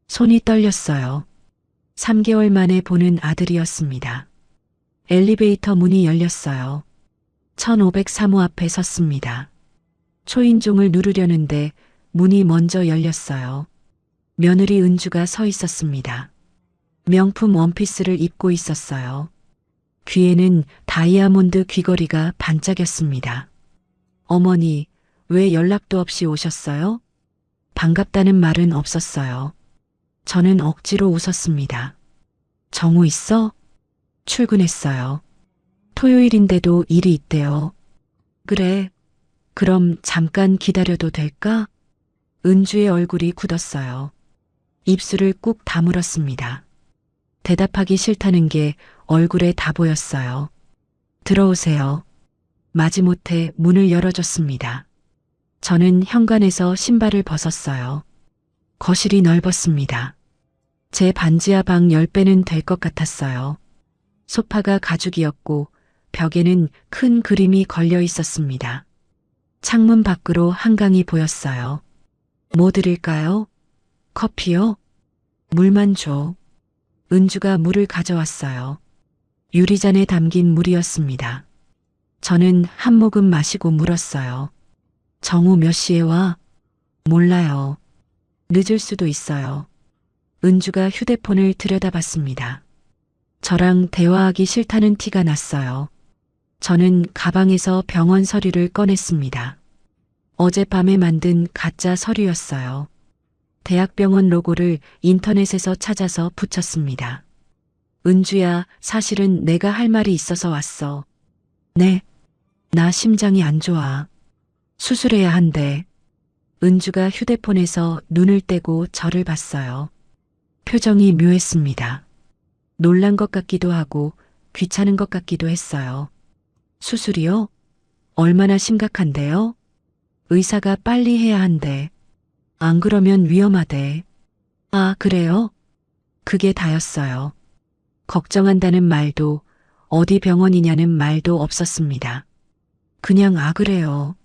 손이 떨렸어요. 3개월 만에 보는 아들이었습니다. 엘리베이터 문이 열렸어요. 1503호 앞에 섰습니다. 초인종을 누르려는데 문이 먼저 열렸어요. 며느리 은주가 서 있었습니다. 명품 원피스를 입고 있었어요. 귀에는 다이아몬드 귀걸이가 반짝였습니다. 어머니, 왜 연락도 없이 오셨어요? 반갑다는 말은 없었어요. 저는 억지로 웃었습니다. 정우 있어? 출근했어요. 토요일인데도 일이 있대요. 그래. 그럼 잠깐 기다려도 될까? 은주의 얼굴이 굳었어요. 입술을 꾹 다물었습니다. 대답하기 싫다는 게 얼굴에 다 보였어요. 들어오세요. 마지못해 문을 열어줬습니다. 저는 현관에서 신발을 벗었어요. 거실이 넓었습니다. 제 반지하 방 10배는 될 것 같았어요. 소파가 가죽이었고 벽에는 큰 그림이 걸려 있었습니다. 창문 밖으로 한강이 보였어요. 뭐 드릴까요? 커피요? 물만 줘. 은주가 물을 가져왔어요. 유리잔에 담긴 물이었습니다. 저는 한 모금 마시고 물었어요. 정우 몇 시에 와? 몰라요. 늦을 수도 있어요. 은주가 휴대폰을 들여다봤습니다. 저랑 대화하기 싫다는 티가 났어요. 저는 가방에서 병원 서류를 꺼냈습니다. 어젯밤에 만든 가짜 서류였어요. 대학병원 로고를 인터넷에서 찾아서 붙였습니다. 은주야, 사실은 내가 할 말이 있어서 왔어. 네, 나 심장이 안 좋아. 수술해야 한대. 은주가 휴대폰에서 눈을 떼고 저를 봤어요. 표정이 묘했습니다. 놀란 것 같기도 하고 귀찮은 것 같기도 했어요. 수술이요? 얼마나 심각한데요? 의사가 빨리 해야 한대. 안 그러면 위험하대. 아, 그래요? 그게 다였어요. 걱정한다는 말도 어디 병원이냐는 말도 없었습니다. 그냥 아, 그래요.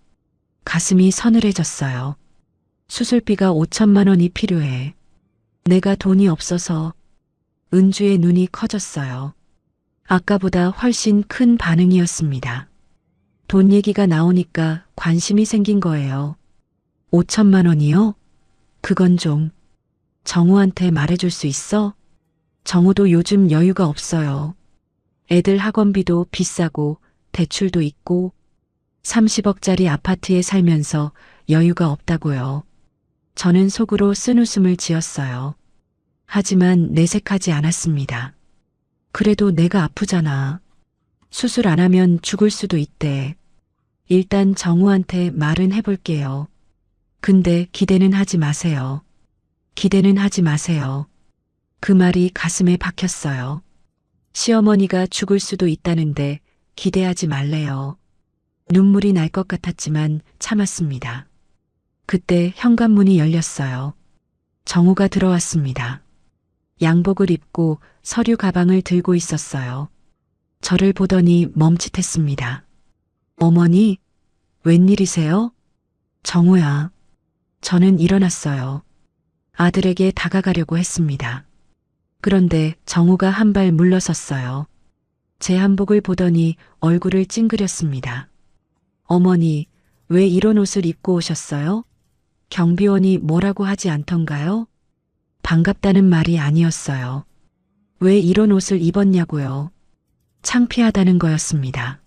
가슴이 서늘해졌어요. 수술비가 5천만 원이 필요해. 내가 돈이 없어서. 은주의 눈이 커졌어요. 아까보다 훨씬 큰 반응이었습니다. 돈 얘기가 나오니까 관심이 생긴 거예요. 5천만 원이요? 그건 좀. 정우한테 말해줄 수 있어? 정우도 요즘 여유가 없어요. 애들 학원비도 비싸고 대출도 있고 30억짜리 아파트에 살면서 여유가 없다고요. 저는 속으로 쓴웃음을 지었어요. 하지만 내색하지 않았습니다. 그래도 내가 아프잖아. 수술 안 하면 죽을 수도 있대. 일단 정우한테 말은 해볼게요. 근데 기대는 하지 마세요. 기대는 하지 마세요. 그 말이 가슴에 박혔어요. 시어머니가 죽을 수도 있다는데 기대하지 말래요. 눈물이 날 것 같았지만 참았습니다. 그때 현관문이 열렸어요. 정우가 들어왔습니다. 양복을 입고 서류 가방을 들고 있었어요. 저를 보더니 멈칫했습니다. 어머니, 웬일이세요? 정우야. 저는 일어났어요. 아들에게 다가가려고 했습니다. 그런데 정우가 한 발 물러섰어요. 제 한복을 보더니 얼굴을 찡그렸습니다. 어머니, 왜 이런 옷을 입고 오셨어요? 경비원이 뭐라고 하지 않던가요? 반갑다는 말이 아니었어요. 왜 이런 옷을 입었냐고요? 창피하다는 거였습니다.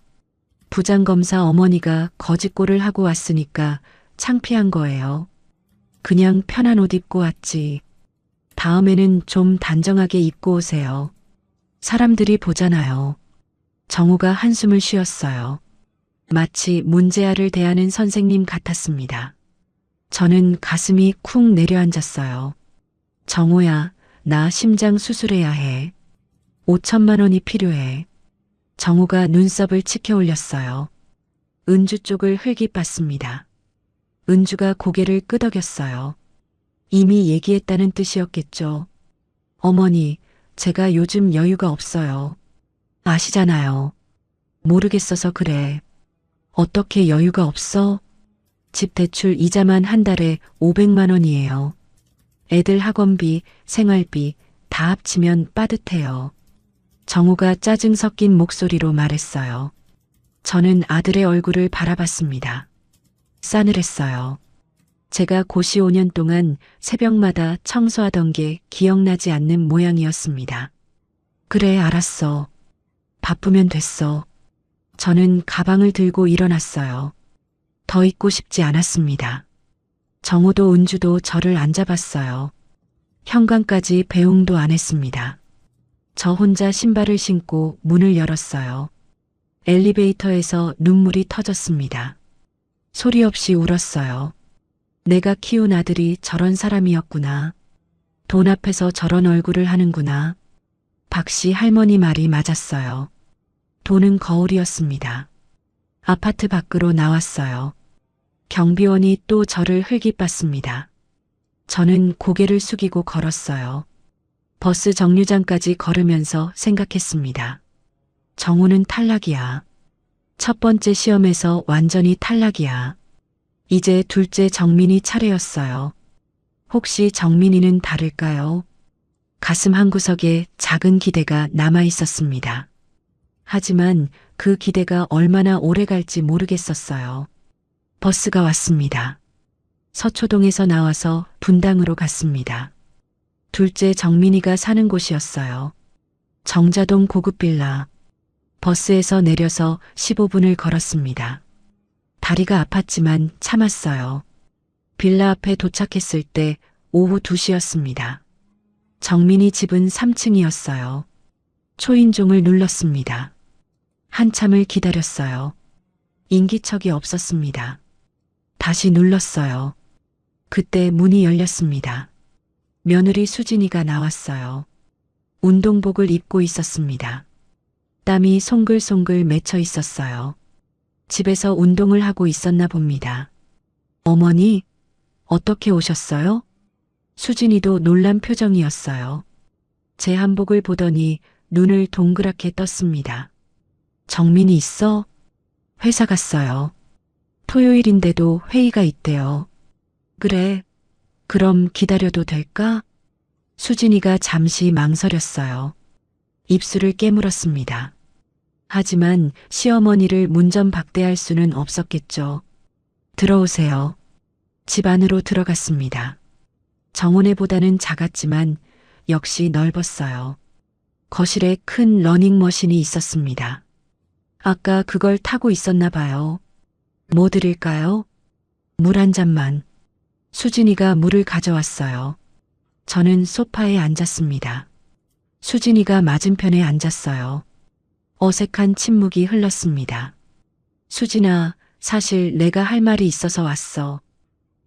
부장검사 어머니가 거짓골을 하고 왔으니까 창피한 거예요. 그냥 편한 옷 입고 왔지. 다음에는 좀 단정하게 입고 오세요. 사람들이 보잖아요. 정우가 한숨을 쉬었어요. 마치 문제아를 대하는 선생님 같았습니다. 저는 가슴이 쿵 내려앉았어요. 정우야, 나 심장 수술해야 해. 5천만 원이 필요해. 정우가 눈썹을 치켜 올렸어요. 은주 쪽을 흘깃봤습니다. 은주가 고개를 끄덕였어요. 이미 얘기했다는 뜻이었겠죠. 어머니, 제가 요즘 여유가 없어요. 아시잖아요. 모르겠어서 그래. 어떻게 여유가 없어? 집 대출 이자만 한 달에 500만 원이에요. 애들 학원비, 생활비 다 합치면 빠듯해요. 정우가 짜증 섞인 목소리로 말했어요. 저는 아들의 얼굴을 바라봤습니다. 싸늘했어요. 제가 고시 5년 동안 새벽마다 청소하던 게 기억나지 않는 모양이었습니다. 그래, 알았어. 바쁘면 됐어. 저는 가방을 들고 일어났어요. 더 있고 싶지 않았습니다. 정우도 은주도 저를 안 잡았어요. 현관까지 배웅도 안 했습니다. 저 혼자 신발을 신고 문을 열었어요. 엘리베이터에서 눈물이 터졌습니다. 소리 없이 울었어요. 내가 키운 아들이 저런 사람이었구나. 돈 앞에서 저런 얼굴을 하는구나. 박씨 할머니 말이 맞았어요. 돈은 거울이었습니다. 아파트 밖으로 나왔어요. 경비원이 또 저를 흘깃봤습니다. 저는 고개를 숙이고 걸었어요. 버스 정류장까지 걸으면서 생각했습니다. 정우는 탈락이야. 첫 번째 시험에서 완전히 탈락이야. 이제 둘째 정민이 차례였어요. 혹시 정민이는 다를까요? 가슴 한구석에 작은 기대가 남아 있었습니다. 하지만 그 기대가 얼마나 오래 갈지 모르겠었어요. 버스가 왔습니다. 서초동에서 나와서 분당으로 갔습니다. 둘째 정민이가 사는 곳이었어요. 정자동 고급 빌라. 버스에서 내려서 15분을 걸었습니다. 다리가 아팠지만 참았어요. 빌라 앞에 도착했을 때 오후 2시였습니다. 정민이 집은 3층이었어요. 초인종을 눌렀습니다. 한참을 기다렸어요. 인기척이 없었습니다. 다시 눌렀어요. 그때 문이 열렸습니다. 며느리 수진이가 나왔어요. 운동복을 입고 있었습니다. 땀이 송글송글 맺혀 있었어요. 집에서 운동을 하고 있었나 봅니다. 어머니, 어떻게 오셨어요? 수진이도 놀란 표정이었어요. 제 한복을 보더니 눈을 동그랗게 떴습니다. 정민이 있어? 회사 갔어요. 토요일인데도 회의가 있대요. 그래, 그럼 기다려도 될까? 수진이가 잠시 망설였어요. 입술을 깨물었습니다. 하지만 시어머니를 문전박대할 수는 없었겠죠. 들어오세요. 집 안으로 들어갔습니다. 정원에보다는 작았지만 역시 넓었어요. 거실에 큰 러닝머신이 있었습니다. 아까 그걸 타고 있었나 봐요. 뭐 드릴까요? 물 한 잔만. 수진이가 물을 가져왔어요. 저는 소파에 앉았습니다. 수진이가 맞은편에 앉았어요. 어색한 침묵이 흘렀습니다. 수진아, 사실 내가 할 말이 있어서 왔어.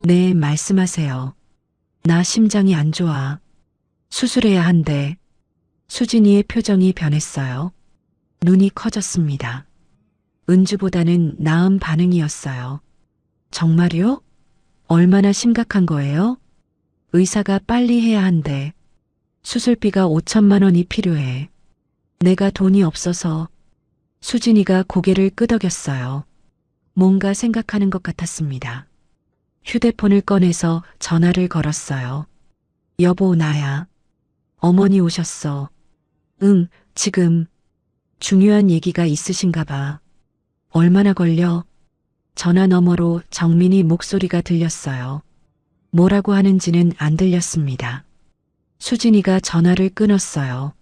네, 말씀하세요. 나 심장이 안 좋아. 수술해야 한대. 수진이의 표정이 변했어요. 눈이 커졌습니다. 은주보다는 나은 반응이었어요. 정말요? 얼마나 심각한 거예요? 의사가 빨리 해야 한대. 수술비가 5천만 원이 필요해. 내가 돈이 없어서. 수진이가 고개를 끄덕였어요. 뭔가 생각하는 것 같았습니다. 휴대폰을 꺼내서 전화를 걸었어요. 여보, 나야. 어머니 오셨어. 응, 지금. 중요한 얘기가 있으신가 봐. 얼마나 걸려? 전화 너머로 정민이 목소리가 들렸어요. 뭐라고 하는지는 안 들렸습니다. 수진이가 전화를 끊었어요.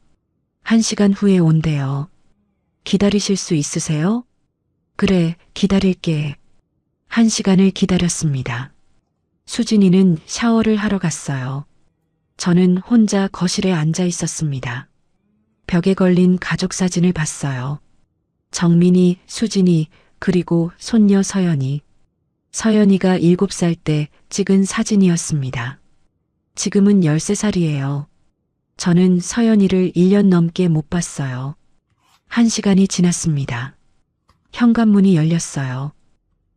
1시간 후에 온대요. 기다리실 수 있으세요? 그래, 기다릴게. 1시간을 기다렸습니다. 수진이는 샤워를 하러 갔어요. 저는 혼자 거실에 앉아 있었습니다. 벽에 걸린 가족 사진을 봤어요. 정민이, 수진이, 그리고 손녀 서연이. 서연이가 7살 때 찍은 사진이었습니다. 지금은 13살이에요. 저는 서연이를 1년 넘게 못 봤어요. 1시간이 지났습니다. 현관문이 열렸어요.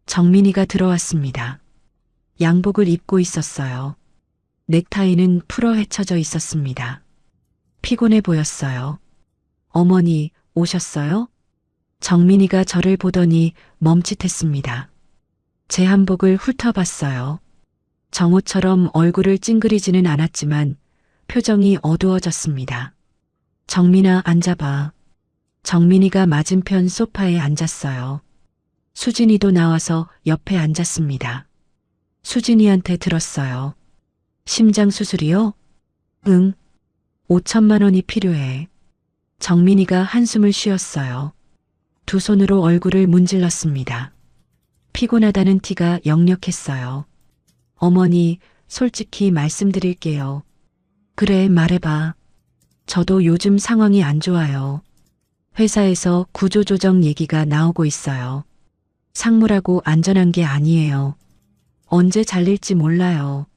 정민이가 들어왔습니다. 양복을 입고 있었어요. 넥타이는 풀어 헤쳐져 있었습니다. 피곤해 보였어요. 어머니, 오셨어요? 정민이가 저를 보더니 멈칫했습니다. 제 한복을 훑어봤어요. 정우처럼 얼굴을 찡그리지는 않았지만 표정이 어두워졌습니다. 정민아, 앉아봐. 정민이가 맞은편 소파에 앉았어요. 수진이도 나와서 옆에 앉았습니다. 수진이한테 들었어요. 심장 수술이요? 응. 5천만 원이 필요해. 정민이가 한숨을 쉬었어요. 두 손으로 얼굴을 문질렀습니다. 피곤하다는 티가 역력했어요. 어머니, 솔직히 말씀드릴게요. 그래, 말해봐. 저도 요즘 상황이 안 좋아요. 회사에서 구조조정 얘기가 나오고 있어요. 상무라고 안전한 게 아니에요. 언제 잘릴지 몰라요.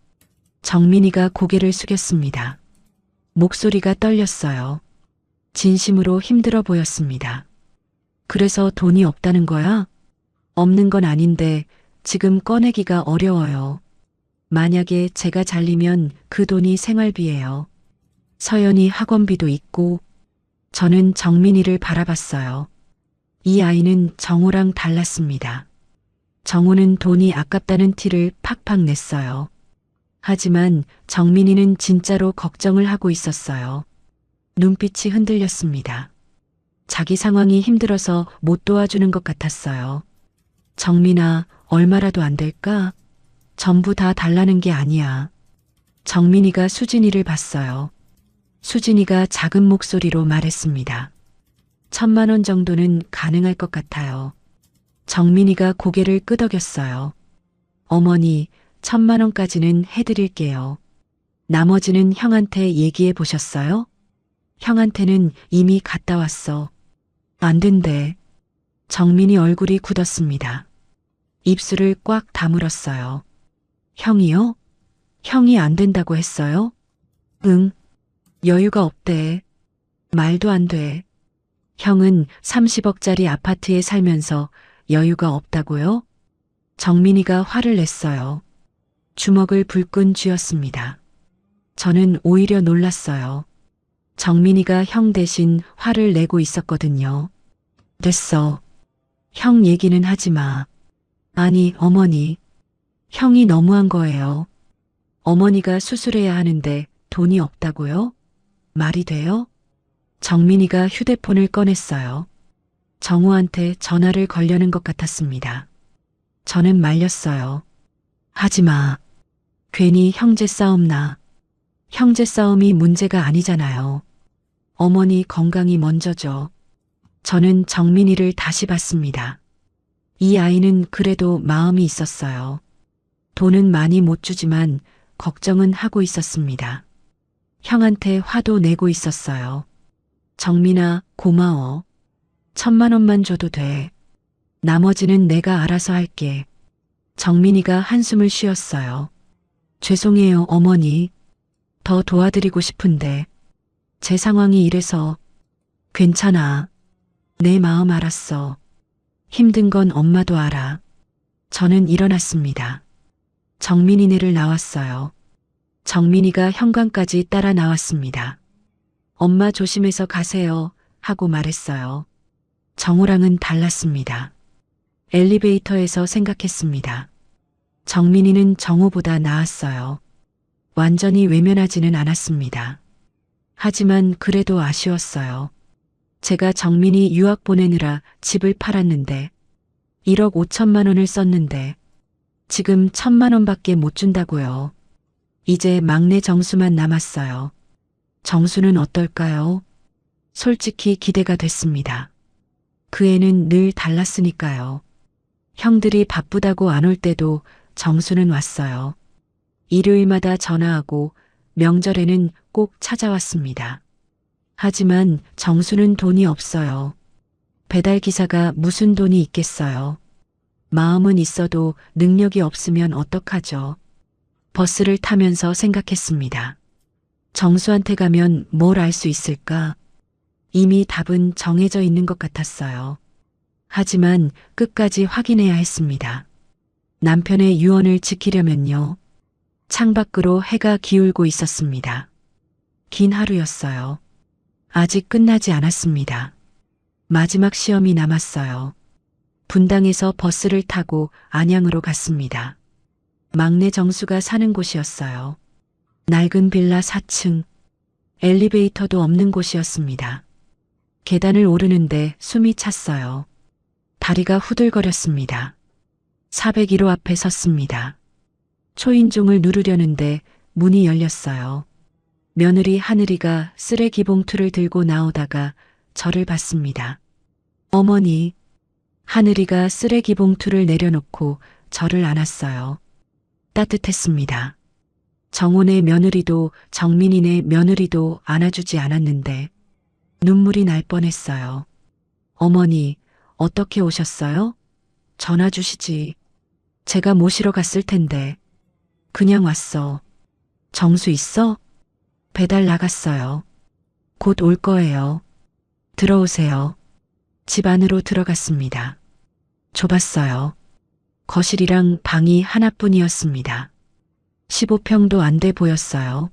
정민이가 고개를 숙였습니다. 목소리가 떨렸어요. 진심으로 힘들어 보였습니다. 그래서 돈이 없다는 거야? 없는 건 아닌데 지금 꺼내기가 어려워요. 만약에 제가 잘리면 그 돈이 생활비예요. 서연이 학원비도 있고. 저는 정민이를 바라봤어요. 이 아이는 정우랑 달랐습니다. 정우는 돈이 아깝다는 티를 팍팍 냈어요. 하지만 정민이는 진짜로 걱정을 하고 있었어요. 눈빛이 흔들렸습니다. 자기 상황이 힘들어서 못 도와주는 것 같았어요. 정민아, 얼마라도 안 될까? 전부 다 달라는 게 아니야. 정민이가 수진이를 봤어요. 수진이가 작은 목소리로 말했습니다. 1,000만 원 정도는 가능할 것 같아요. 정민이가 고개를 끄덕였어요. 어머니, 1,000만 원까지는 해드릴게요. 나머지는 형한테 얘기해 보셨어요? 형한테는 이미 갔다 왔어. 안 된대. 정민이 얼굴이 굳었습니다. 입술을 꽉 다물었어요. 형이요? 형이 안 된다고 했어요? 응. 여유가 없대. 말도 안 돼. 형은 30억짜리 아파트에 살면서 여유가 없다고요? 정민이가 화를 냈어요. 주먹을 불끈 쥐었습니다. 저는 오히려 놀랐어요. 정민이가 형 대신 화를 내고 있었거든요. 됐어. 형 얘기는 하지 마. 아니, 어머니. 형이 너무한 거예요. 어머니가 수술해야 하는데 돈이 없다고요? 말이 돼요? 정민이가 휴대폰을 꺼냈어요. 정우한테 전화를 걸려는 것 같았습니다. 저는 말렸어요. 하지 마. 괜히 형제 싸움 나. 형제 싸움이 문제가 아니잖아요. 어머니 건강이 먼저죠. 저는 정민이를 다시 봤습니다. 이 아이는 그래도 마음이 있었어요. 돈은 많이 못 주지만 걱정은 하고 있었습니다. 형한테 화도 내고 있었어요. 정민아, 고마워. 1,000만 원만 줘도 돼. 나머지는 내가 알아서 할게. 정민이가 한숨을 쉬었어요. 죄송해요, 어머니. 더 도와드리고 싶은데. 제 상황이 이래서. 괜찮아. 내 마음 알았어. 힘든 건 엄마도 알아. 저는 일어났습니다. 정민이네를 나왔어요. 정민이가 현관까지 따라 나왔습니다. 엄마 조심해서 가세요 하고 말했어요. 정우랑은 달랐습니다. 엘리베이터에서 생각했습니다. 정민이는 정우보다 나았어요. 완전히 외면하지는 않았습니다. 하지만 그래도 아쉬웠어요. 제가 정민이 유학 보내느라 집을 팔았는데 1억 5천만 원을 썼는데 지금 1,000만 원밖에 못 준다고요. 이제 막내 정수만 남았어요. 정수는 어떨까요? 솔직히 기대가 됐습니다. 그 애는 늘 달랐으니까요. 형들이 바쁘다고 안 올 때도 정수는 왔어요. 일요일마다 전화하고 명절에는 꼭 찾아왔습니다. 하지만 정수는 돈이 없어요. 배달기사가 무슨 돈이 있겠어요. 마음은 있어도 능력이 없으면 어떡하죠. 버스를 타면서 생각했습니다. 정수한테 가면 뭘 알 수 있을까? 이미 답은 정해져 있는 것 같았어요. 하지만 끝까지 확인해야 했습니다. 남편의 유언을 지키려면요. 창밖으로 해가 기울고 있었습니다. 긴 하루였어요. 아직 끝나지 않았습니다. 마지막 시험이 남았어요. 분당에서 버스를 타고 안양으로 갔습니다. 막내 정수가 사는 곳이었어요. 낡은 빌라 4층, 엘리베이터도 없는 곳이었습니다. 계단을 오르는데 숨이 찼어요. 다리가 후들거렸습니다. 401호 앞에 섰습니다. 초인종을 누르려는데 문이 열렸어요. 며느리 하늘이가 쓰레기 봉투를 들고 나오다가 저를 봤습니다. 어머니, 하늘이가 쓰레기 봉투를 내려놓고 저를 안았어요. 따뜻했습니다. 정훈의 며느리도 정민이네 며느리도 안아주지 않았는데 눈물이 날 뻔했어요. 어머니, 어떻게 오셨어요? 전화 주시지. 제가 모시러 갔을 텐데. 그냥 왔어. 정수 있어? 배달 나갔어요. 곧 올 거예요. 들어오세요. 집 안으로 들어갔습니다. 좁았어요. 거실이랑 방이 하나뿐이었습니다. 15평도 안 돼 보였어요.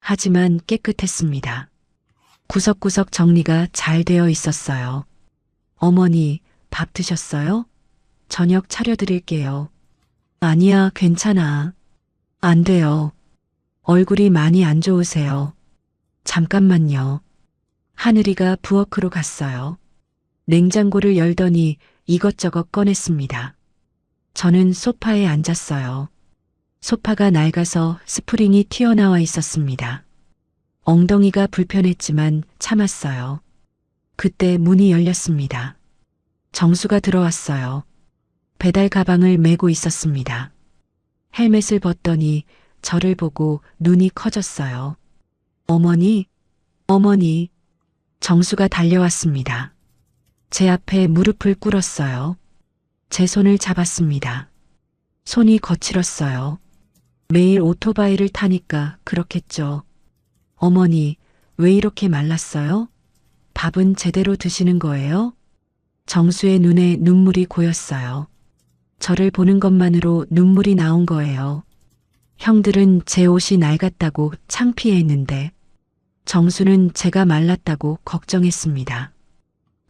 하지만 깨끗했습니다. 구석구석 정리가 잘 되어 있었어요. 어머니, 밥 드셨어요? 저녁 차려드릴게요. 아니야, 괜찮아. 안 돼요. 얼굴이 많이 안 좋으세요. 잠깐만요. 하늘이가 부엌으로 갔어요. 냉장고를 열더니 이것저것 꺼냈습니다. 저는 소파에 앉았어요. 소파가 낡아서 스프링이 튀어나와 있었습니다. 엉덩이가 불편했지만 참았어요. 그때 문이 열렸습니다. 정수가 들어왔어요. 배달 가방을 메고 있었습니다. 헬멧을 벗더니 저를 보고 눈이 커졌어요. 어머니, 어머니. 정수가 달려왔습니다. 제 앞에 무릎을 꿇었어요. 제 손을 잡았습니다. 손이 거칠었어요. 매일 오토바이를 타니까 그렇겠죠. 어머니, 왜 이렇게 말랐어요? 밥은 제대로 드시는 거예요? 정수의 눈에 눈물이 고였어요. 저를 보는 것만으로 눈물이 나온 거예요. 형들은 제 옷이 낡았다고 창피해했는데 정수는 제가 말랐다고 걱정했습니다.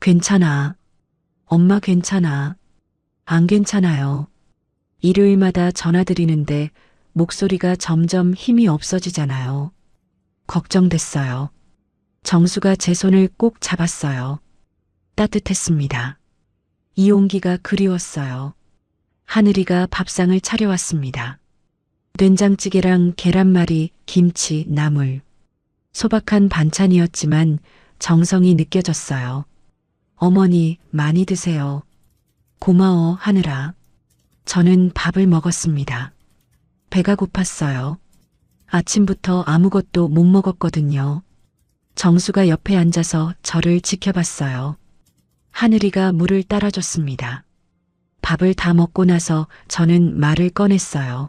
괜찮아. 엄마 괜찮아. 안 괜찮아요. 일요일마다 전화드리는데 목소리가 점점 힘이 없어지잖아요. 걱정됐어요. 정수가 제 손을 꼭 잡았어요. 따뜻했습니다. 이 온기가 그리웠어요. 하늘이가 밥상을 차려왔습니다. 된장찌개랑 계란말이, 김치, 나물. 소박한 반찬이었지만 정성이 느껴졌어요. 어머니, 많이 드세요. 고마워, 하늘아. 저는 밥을 먹었습니다. 배가 고팠어요. 아침부터 아무것도 못 먹었거든요. 정수가 옆에 앉아서 저를 지켜봤어요. 하늘이가 물을 따라줬습니다. 밥을 다 먹고 나서 저는 말을 꺼냈어요.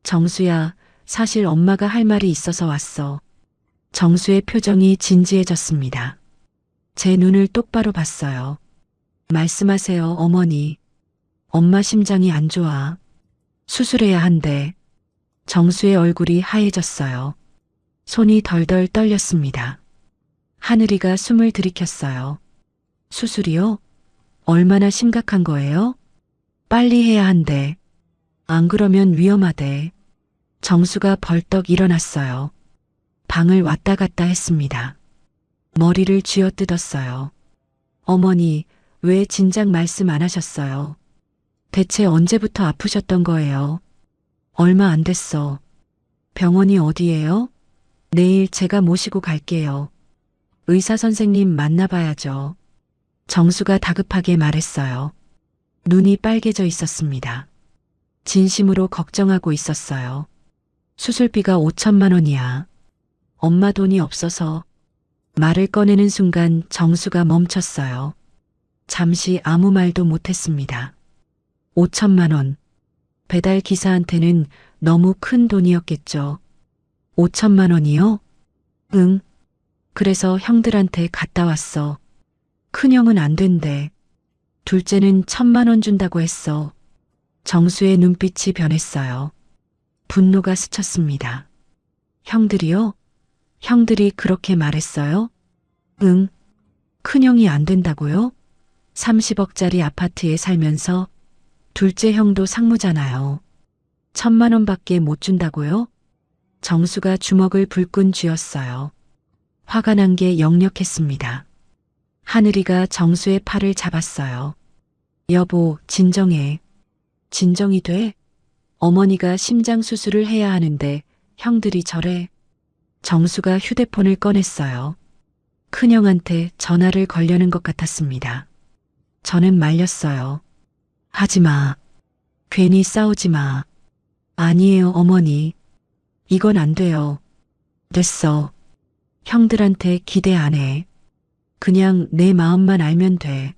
정수야, 사실 엄마가 할 말이 있어서 왔어. 정수의 표정이 진지해졌습니다. 제 눈을 똑바로 봤어요. 말씀하세요, 어머니. 엄마 심장이 안 좋아. 수술해야 한대. 정수의 얼굴이 하얘졌어요. 손이 덜덜 떨렸습니다. 하늘이가 숨을 들이켰어요. 수술이요? 얼마나 심각한 거예요? 빨리 해야 한대. 안 그러면 위험하대. 정수가 벌떡 일어났어요. 방을 왔다 갔다 했습니다. 머리를 쥐어뜯었어요. 어머니, 왜 진작 말씀 안 하셨어요? 대체 언제부터 아프셨던 거예요? 얼마 안 됐어. 병원이 어디예요? 내일 제가 모시고 갈게요. 의사 선생님 만나봐야죠. 정수가 다급하게 말했어요. 눈이 빨개져 있었습니다. 진심으로 걱정하고 있었어요. 수술비가 5천만 원이야. 엄마 돈이 없어서. 말을 꺼내는 순간 정수가 멈췄어요. 잠시 아무 말도 못했습니다. 5천만 원. 배달 기사한테는 너무 큰 돈이었겠죠. 5천만 원이요? 응. 그래서 형들한테 갔다 왔어. 큰형은 안 된대. 둘째는 1,000만 원 준다고 했어. 정수의 눈빛이 변했어요. 분노가 스쳤습니다. 형들이요? 형들이 그렇게 말했어요? 응. 큰형이 안 된다고요? 30억짜리 아파트에 살면서 둘째 형도 상무잖아요. 1,000만 원밖에 못 준다고요? 정수가 주먹을 불끈 쥐었어요. 화가 난 게 역력했습니다. 하늘이가 정수의 팔을 잡았어요. 여보, 진정해. 진정이 돼? 어머니가 심장 수술을 해야 하는데 형들이 저래. 정수가 휴대폰을 꺼냈어요. 큰형한테 전화를 걸려는 것 같았습니다. 저는 말렸어요. 하지 마. 괜히 싸우지 마. 아니에요, 어머니. 이건 안 돼요. 됐어. 형들한테 기대 안 해. 그냥 내 마음만 알면 돼.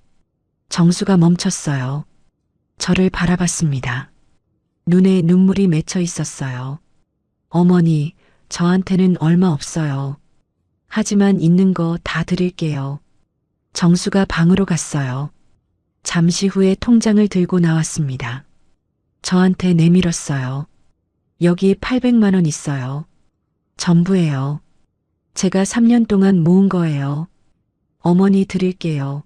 정수가 멈췄어요. 저를 바라봤습니다. 눈에 눈물이 맺혀 있었어요. 어머니, 저한테는 얼마 없어요. 하지만 있는 거 다 드릴게요. 정수가 방으로 갔어요. 잠시 후에 통장을 들고 나왔습니다. 저한테 내밀었어요. 여기 800만 원 있어요. 전부예요. 제가 3년 동안 모은 거예요. 어머니 드릴게요.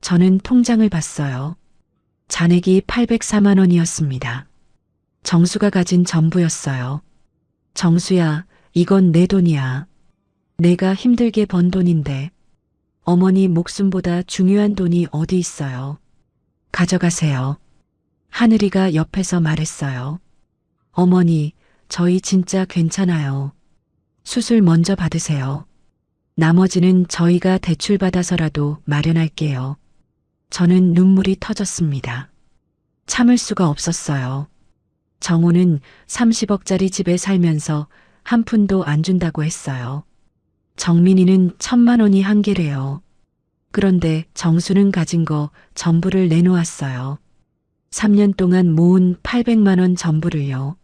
저는 통장을 봤어요. 잔액이 804만 원이었습니다. 정수가 가진 전부였어요. 정수야, 이건 내 돈이야. 내가 힘들게 번 돈인데 어머니 목숨보다 중요한 돈이 어디 있어요. 가져가세요. 하늘이가 옆에서 말했어요. 어머니, 저희 진짜 괜찮아요. 수술 먼저 받으세요. 나머지는 저희가 대출받아서라도 마련할게요. 저는 눈물이 터졌습니다. 참을 수가 없었어요. 정호는 30억짜리 집에 살면서 한 푼도 안 준다고 했어요. 정민이는 1,000만 원이 한계래요. 그런데 정수는 가진 거 전부를 내놓았어요. 3년 동안 모은 800만 원 전부를요.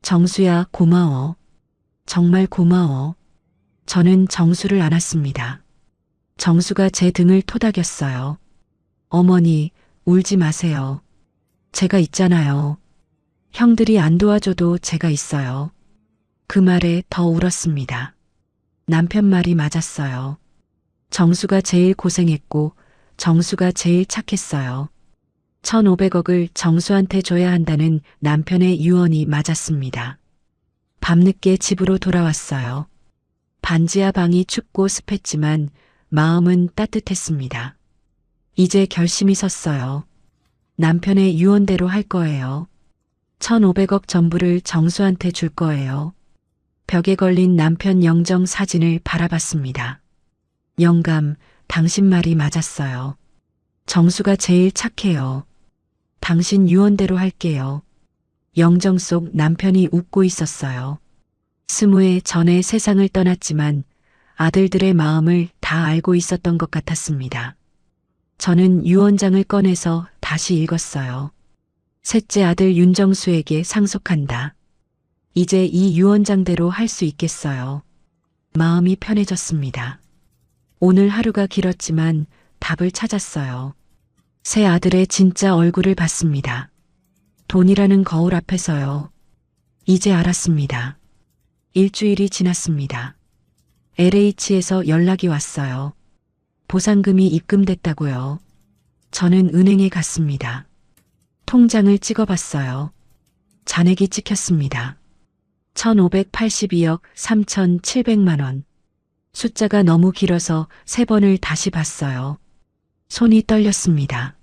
정수야, 고마워. 정말 고마워. 저는 정수를 안았습니다. 정수가 제 등을 토닥였어요. 어머니, 울지 마세요. 제가 있잖아요. 형들이 안 도와줘도 제가 있어요. 그 말에 더 울었습니다. 남편 말이 맞았어요. 정수가 제일 고생했고 정수가 제일 착했어요. 1,500억을 정수한테 줘야 한다는 남편의 유언이 맞았습니다. 밤늦게 집으로 돌아왔어요. 반지하 방이 춥고 습했지만 마음은 따뜻했습니다. 이제 결심이 섰어요. 남편의 유언대로 할 거예요. 1,500억 전부를 정수한테 줄 거예요. 벽에 걸린 남편 영정 사진을 바라봤습니다. 영감, 당신 말이 맞았어요. 정수가 제일 착해요. 당신 유언대로 할게요. 영정 속 남편이 웃고 있었어요. 20해 전에 세상을 떠났지만 아들들의 마음을 다 알고 있었던 것 같았습니다. 저는 유언장을 꺼내서 다시 읽었어요. 셋째 아들 윤정수에게 상속한다. 이제 이 유언장대로 할 수 있겠어요. 마음이 편해졌습니다. 오늘 하루가 길었지만 답을 찾았어요. 새 아들의 진짜 얼굴을 봤습니다. 돈이라는 거울 앞에서요. 이제 알았습니다. 일주일이 지났습니다. LH에서 연락이 왔어요. 보상금이 입금됐다고요. 저는 은행에 갔습니다. 통장을 찍어봤어요. 잔액이 찍혔습니다. 1,582억 3,700만 원. 숫자가 너무 길어서 3번을 다시 봤어요. 손이 떨렸습니다.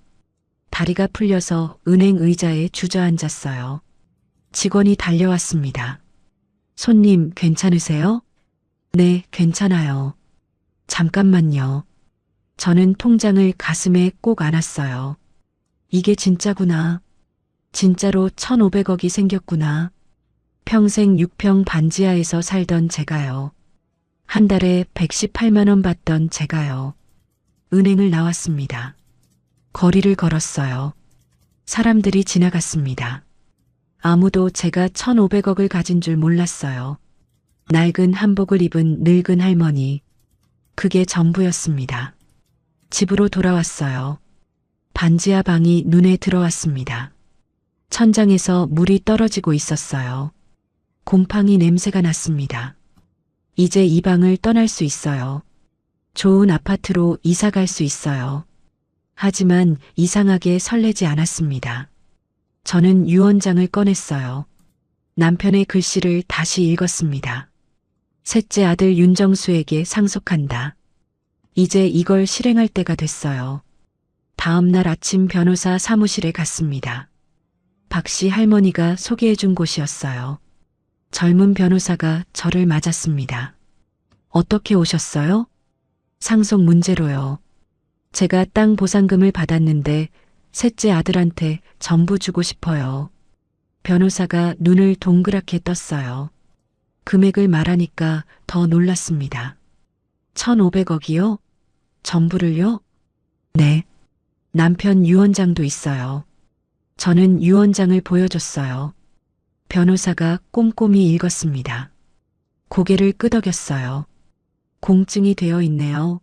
다리가 풀려서 은행 의자에 주저앉았어요. 직원이 달려왔습니다. 손님, 괜찮으세요? 네, 괜찮아요. 잠깐만요. 저는 통장을 가슴에 꼭 안았어요. 이게 진짜구나. 진짜로 1,500억이 생겼구나. 평생 6평 반지하에서 살던 제가요. 한 달에 118만 원 받던 제가요. 은행을 나왔습니다. 거리를 걸었어요. 사람들이 지나갔습니다. 아무도 제가 1,500억을 가진 줄 몰랐어요. 낡은 한복을 입은 늙은 할머니. 그게 전부였습니다. 집으로 돌아왔어요. 반지하 방이 눈에 들어왔습니다. 천장에서 물이 떨어지고 있었어요. 곰팡이 냄새가 났습니다. 이제 이 방을 떠날 수 있어요. 좋은 아파트로 이사 갈 수 있어요. 하지만 이상하게 설레지 않았습니다. 저는 유언장을 꺼냈어요. 남편의 글씨를 다시 읽었습니다. 셋째 아들 윤정수에게 상속한다. 이제 이걸 실행할 때가 됐어요. 다음 날 아침 변호사 사무실에 갔습니다. 박씨 할머니가 소개해준 곳이었어요. 젊은 변호사가 저를 맞았습니다. 어떻게 오셨어요? 상속 문제로요. 제가 땅 보상금을 받았는데 셋째 아들한테 전부 주고 싶어요. 변호사가 눈을 동그랗게 떴어요. 금액을 말하니까 더 놀랐습니다. 1,500억이요? 전부를요? 네. 남편 유언장도 있어요. 저는 유언장을 보여줬어요. 변호사가 꼼꼼히 읽었습니다. 고개를 끄덕였어요. 공증이 되어 있네요.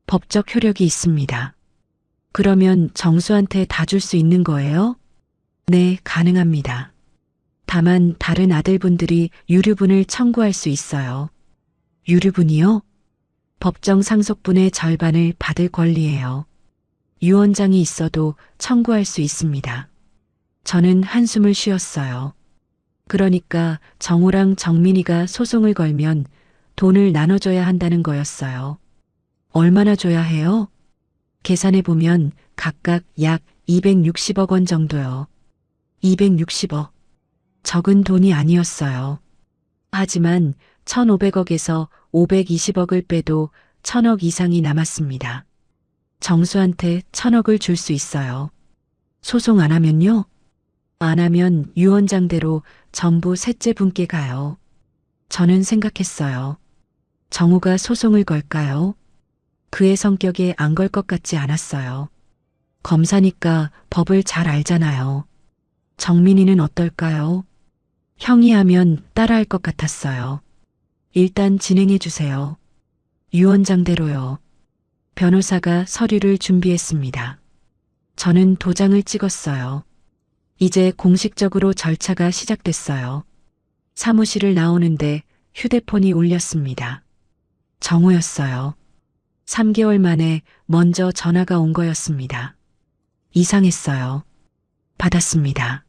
법적 효력이 있습니다. 그러면 정수한테 다 줄 수 있는 거예요? 네, 가능합니다. 다만 다른 아들분들이 유류분을 청구할 수 있어요. 유류분이요? 법정 상속분의 절반을 받을 권리예요. 유언장이 있어도 청구할 수 있습니다. 저는 한숨을 쉬었어요. 그러니까 정우랑 정민이가 소송을 걸면 돈을 나눠줘야 한다는 거였어요. 얼마나 줘야 해요? 계산해보면 각각 약 260억 원 정도요. 260억. 적은 돈이 아니었어요. 하지만 1,500억에서 520억을 빼도 1,000억 이상이 남았습니다. 정수한테 1,000억을 줄 수 있어요. 소송 안 하면요? 안 하면 유언장대로 전부 셋째 분께 가요. 저는 생각했어요. 정우가 소송을 걸까요? 그의 성격에 안 걸 것 같지 않았어요. 검사니까 법을 잘 알잖아요. 정민이는 어떨까요? 형이 하면 따라할 것 같았어요. 일단 진행해 주세요. 유언장대로요. 변호사가 서류를 준비했습니다. 저는 도장을 찍었어요. 이제 공식적으로 절차가 시작됐어요. 사무실을 나오는데 휴대폰이 울렸습니다. 정우였어요. 3개월 만에 먼저 전화가 온 거였습니다. 이상했어요. 받았습니다.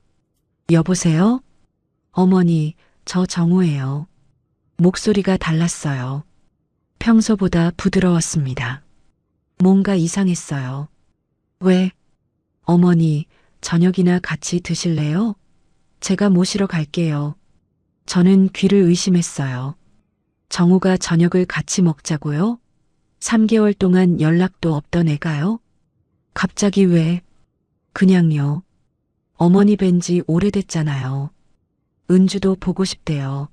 여보세요? 어머니, 저 정우예요. 목소리가 달랐어요. 평소보다 부드러웠습니다. 뭔가 이상했어요. 왜? 어머니, 저녁이나 같이 드실래요? 제가 모시러 갈게요. 저는 귀를 의심했어요. 정우가 저녁을 같이 먹자고요? 3개월 동안 연락도 없던 애가요? 갑자기 왜? 그냥요. 어머니 뵌 지 오래됐잖아요. 은주도 보고 싶대요.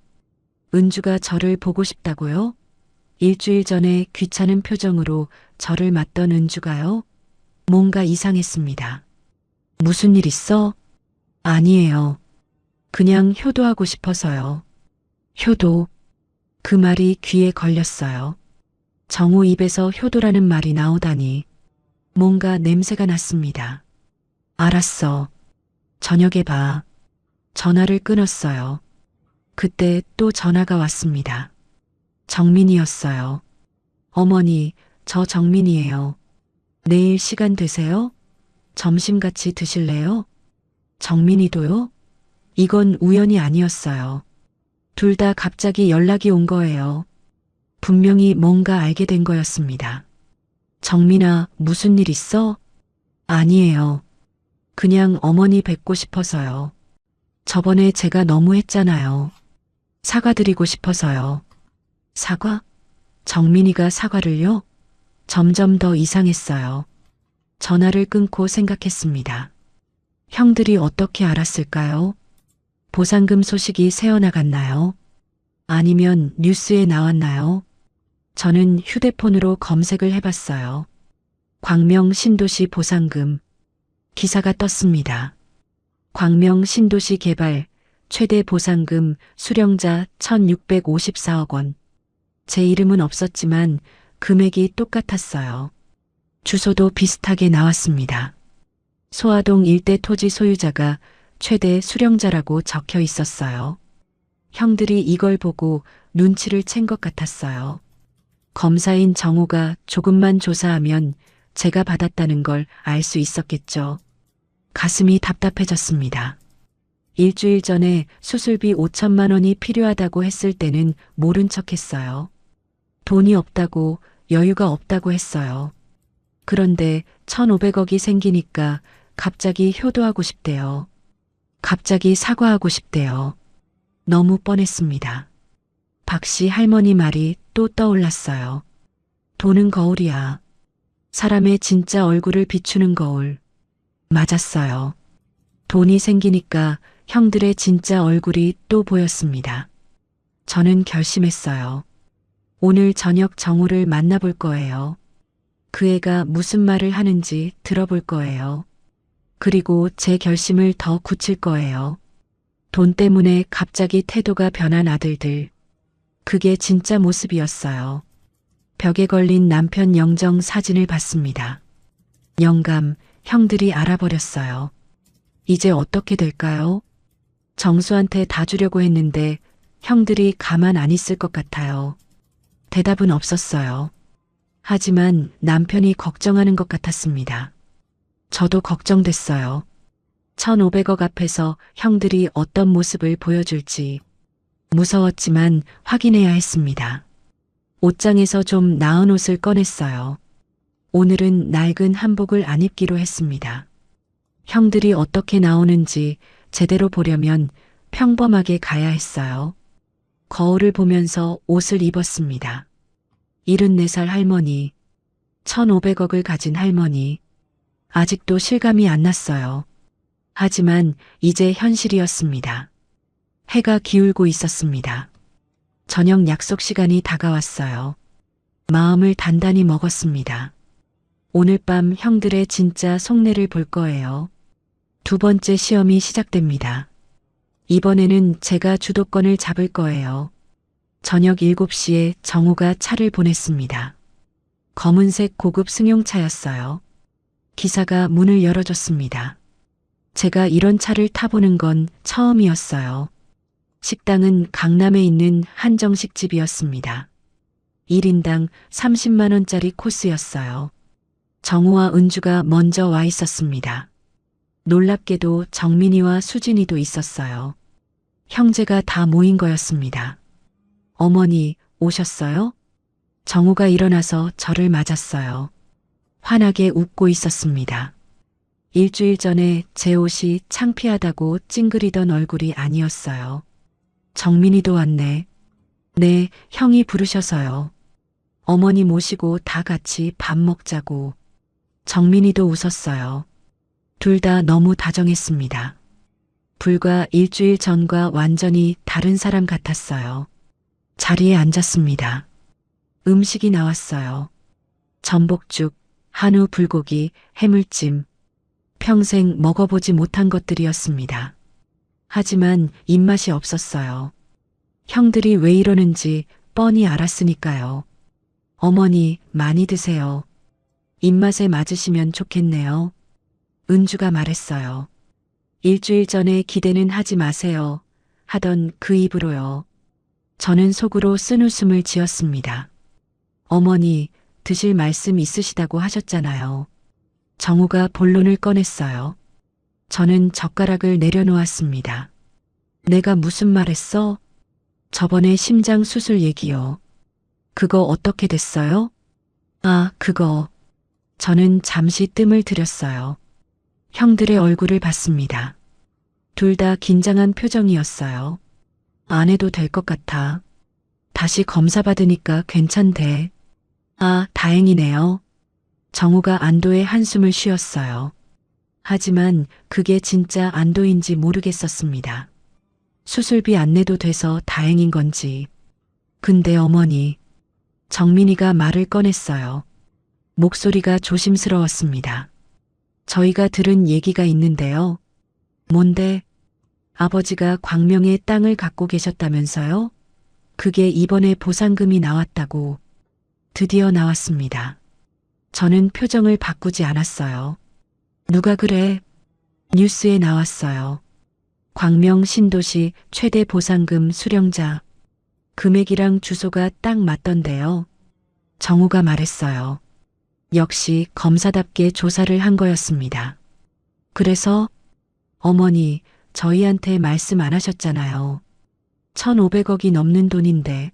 은주가 저를 보고 싶다고요? 일주일 전에 귀찮은 표정으로 저를 맞던 은주가요? 뭔가 이상했습니다. 무슨 일 있어? 아니에요. 그냥 효도하고 싶어서요. 효도. 그 말이 귀에 걸렸어요. 정우 입에서 효도라는 말이 나오다니 뭔가 냄새가 났습니다. 알았어. 저녁에 봐. 전화를 끊었어요. 그때 또 전화가 왔습니다. 정민이었어요. 어머니, 저 정민이에요. 내일 시간 되세요? 점심 같이 드실래요? 정민이도요? 이건 우연이 아니었어요. 둘 다 갑자기 연락이 온 거예요. 분명히 뭔가 알게 된 거였습니다. 정민아, 무슨 일 있어? 아니에요. 그냥 어머니 뵙고 싶어서요. 저번에 제가 너무 했잖아요. 사과드리고 싶어서요. 사과? 정민이가 사과를요? 점점 더 이상했어요. 전화를 끊고 생각했습니다. 형들이 어떻게 알았을까요? 보상금 소식이 새어나갔나요? 아니면 뉴스에 나왔나요? 저는 휴대폰으로 검색을 해봤어요. 광명 신도시 보상금. 기사가 떴습니다. 광명 신도시 개발 최대 보상금 수령자 1654억 원. 제 이름은 없었지만 금액이 똑같았어요. 주소도 비슷하게 나왔습니다. 소아동 일대 토지 소유자가 최대 수령자라고 적혀 있었어요. 형들이 이걸 보고 눈치를 챈 것 같았어요. 검사인 정우가 조금만 조사하면 제가 받았다는 걸 알 수 있었겠죠. 가슴이 답답해졌습니다. 일주일 전에 수술비 5천만 원이 필요하다고 했을 때는 모른 척 했어요. 돈이 없다고, 여유가 없다고 했어요. 그런데 1,500억이 생기니까 갑자기 효도하고 싶대요. 갑자기 사과하고 싶대요. 너무 뻔했습니다. 박씨 할머니 말이 또 떠올랐어요. 돈은 거울이야. 사람의 진짜 얼굴을 비추는 거울. 맞았어요. 돈이 생기니까 형들의 진짜 얼굴이 또 보였습니다. 저는 결심했어요. 오늘 저녁 정우를 만나볼 거예요. 그 애가 무슨 말을 하는지 들어볼 거예요. 그리고 제 결심을 더 굳힐 거예요. 돈 때문에 갑자기 태도가 변한 아들들. 그게 진짜 모습이었어요. 벽에 걸린 남편 영정 사진을 봤습니다. 영감, 형들이 알아버렸어요. 이제 어떻게 될까요? 정수한테 다 주려고 했는데 형들이 가만 안 있을 것 같아요. 대답은 없었어요. 하지만 남편이 걱정하는 것 같았습니다. 저도 걱정됐어요. 1,500억 앞에서 형들이 어떤 모습을 보여줄지 무서웠지만 확인해야 했습니다. 옷장에서 좀 나은 옷을 꺼냈어요. 오늘은 낡은 한복을 안 입기로 했습니다. 형들이 어떻게 나오는지 제대로 보려면 평범하게 가야 했어요. 거울을 보면서 옷을 입었습니다. 74살 할머니, 1,500억을 가진 할머니. 아직도 실감이 안 났어요. 하지만 이제 현실이었습니다. 해가 기울고 있었습니다. 저녁 약속 시간이 다가왔어요. 마음을 단단히 먹었습니다. 오늘 밤 형들의 진짜 속내를 볼 거예요. 두 번째 시험이 시작됩니다. 이번에는 제가 주도권을 잡을 거예요. 저녁 7시에 정우가 차를 보냈습니다. 검은색 고급 승용차였어요. 기사가 문을 열어줬습니다. 제가 이런 차를 타보는 건 처음이었어요. 식당은 강남에 있는 한정식집이었습니다. 1인당 30만 원짜리 코스였어요. 정우와 은주가 먼저 와 있었습니다. 놀랍게도 정민이와 수진이도 있었어요. 형제가 다 모인 거였습니다. 어머니, 오셨어요? 정우가 일어나서 저를 맞았어요. 환하게 웃고 있었습니다. 일주일 전에 제 옷이 창피하다고 찡그리던 얼굴이 아니었어요. 정민이도 왔네. 네, 형이 부르셔서요. 어머니 모시고 다 같이 밥 먹자고. 정민이도 웃었어요. 둘 다 너무 다정했습니다. 불과 일주일 전과 완전히 다른 사람 같았어요. 자리에 앉았습니다. 음식이 나왔어요. 전복죽, 한우 불고기, 해물찜. 평생 먹어보지 못한 것들이었습니다. 하지만 입맛이 없었어요. 형들이 왜 이러는지 뻔히 알았으니까요. 어머니, 많이 드세요. 입맛에 맞으시면 좋겠네요. 은주가 말했어요. 일주일 전에 기대는 하지 마세요. 하던 그 입으로요. 저는 속으로 쓴웃음을 지었습니다. 어머니, 드실 말씀 있으시다고 하셨잖아요. 정우가 본론을 꺼냈어요. 저는 젓가락을 내려놓았습니다. 내가 무슨 말 했어? 저번에 심장 수술 얘기요. 그거 어떻게 됐어요? 아, 그거. 저는 잠시 뜸을 들였어요. 형들의 얼굴을 봤습니다. 둘 다 긴장한 표정이었어요. 안 해도 될 것 같아. 다시 검사 받으니까 괜찮대. 아, 다행이네요. 정우가 안도의 한숨을 쉬었어요. 하지만 그게 진짜 안도인지 모르겠었습니다. 수술비 안 내도 돼서 다행인 건지. 근데 어머니, 정민이가 말을 꺼냈어요. 목소리가 조심스러웠습니다. 저희가 들은 얘기가 있는데요. 뭔데? 아버지가 광명에 땅을 갖고 계셨다면서요? 그게 이번에 보상금이 나왔다고. 드디어 나왔습니다. 저는 표정을 바꾸지 않았어요. 누가 그래? 뉴스에 나왔어요. 광명 신도시 최대 보상금 수령자. 금액이랑 주소가 딱 맞던데요. 정우가 말했어요. 역시 검사답게 조사를 한 거였습니다. 그래서 어머니, 저희한테 말씀 안 하셨잖아요. 1,500억이 넘는 돈인데.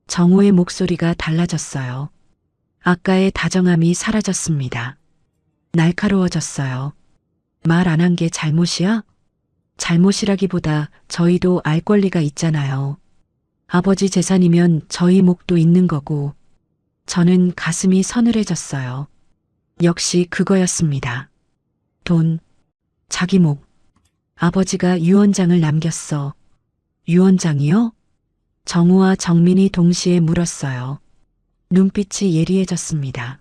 정우의 목소리가 달라졌어요. 아까의 다정함이 사라졌습니다. 날카로워졌어요. 말 안 한 게 잘못이야? 잘못이라기보다 저희도 알 권리가 있잖아요. 아버지 재산이면 저희 몫도 있는 거고. 저는 가슴이 서늘해졌어요. 역시 그거였습니다. 돈, 자기 몫. 아버지가 유언장을 남겼어. 유언장이요? 정우와 정민이 동시에 물었어요. 눈빛이 예리해졌습니다.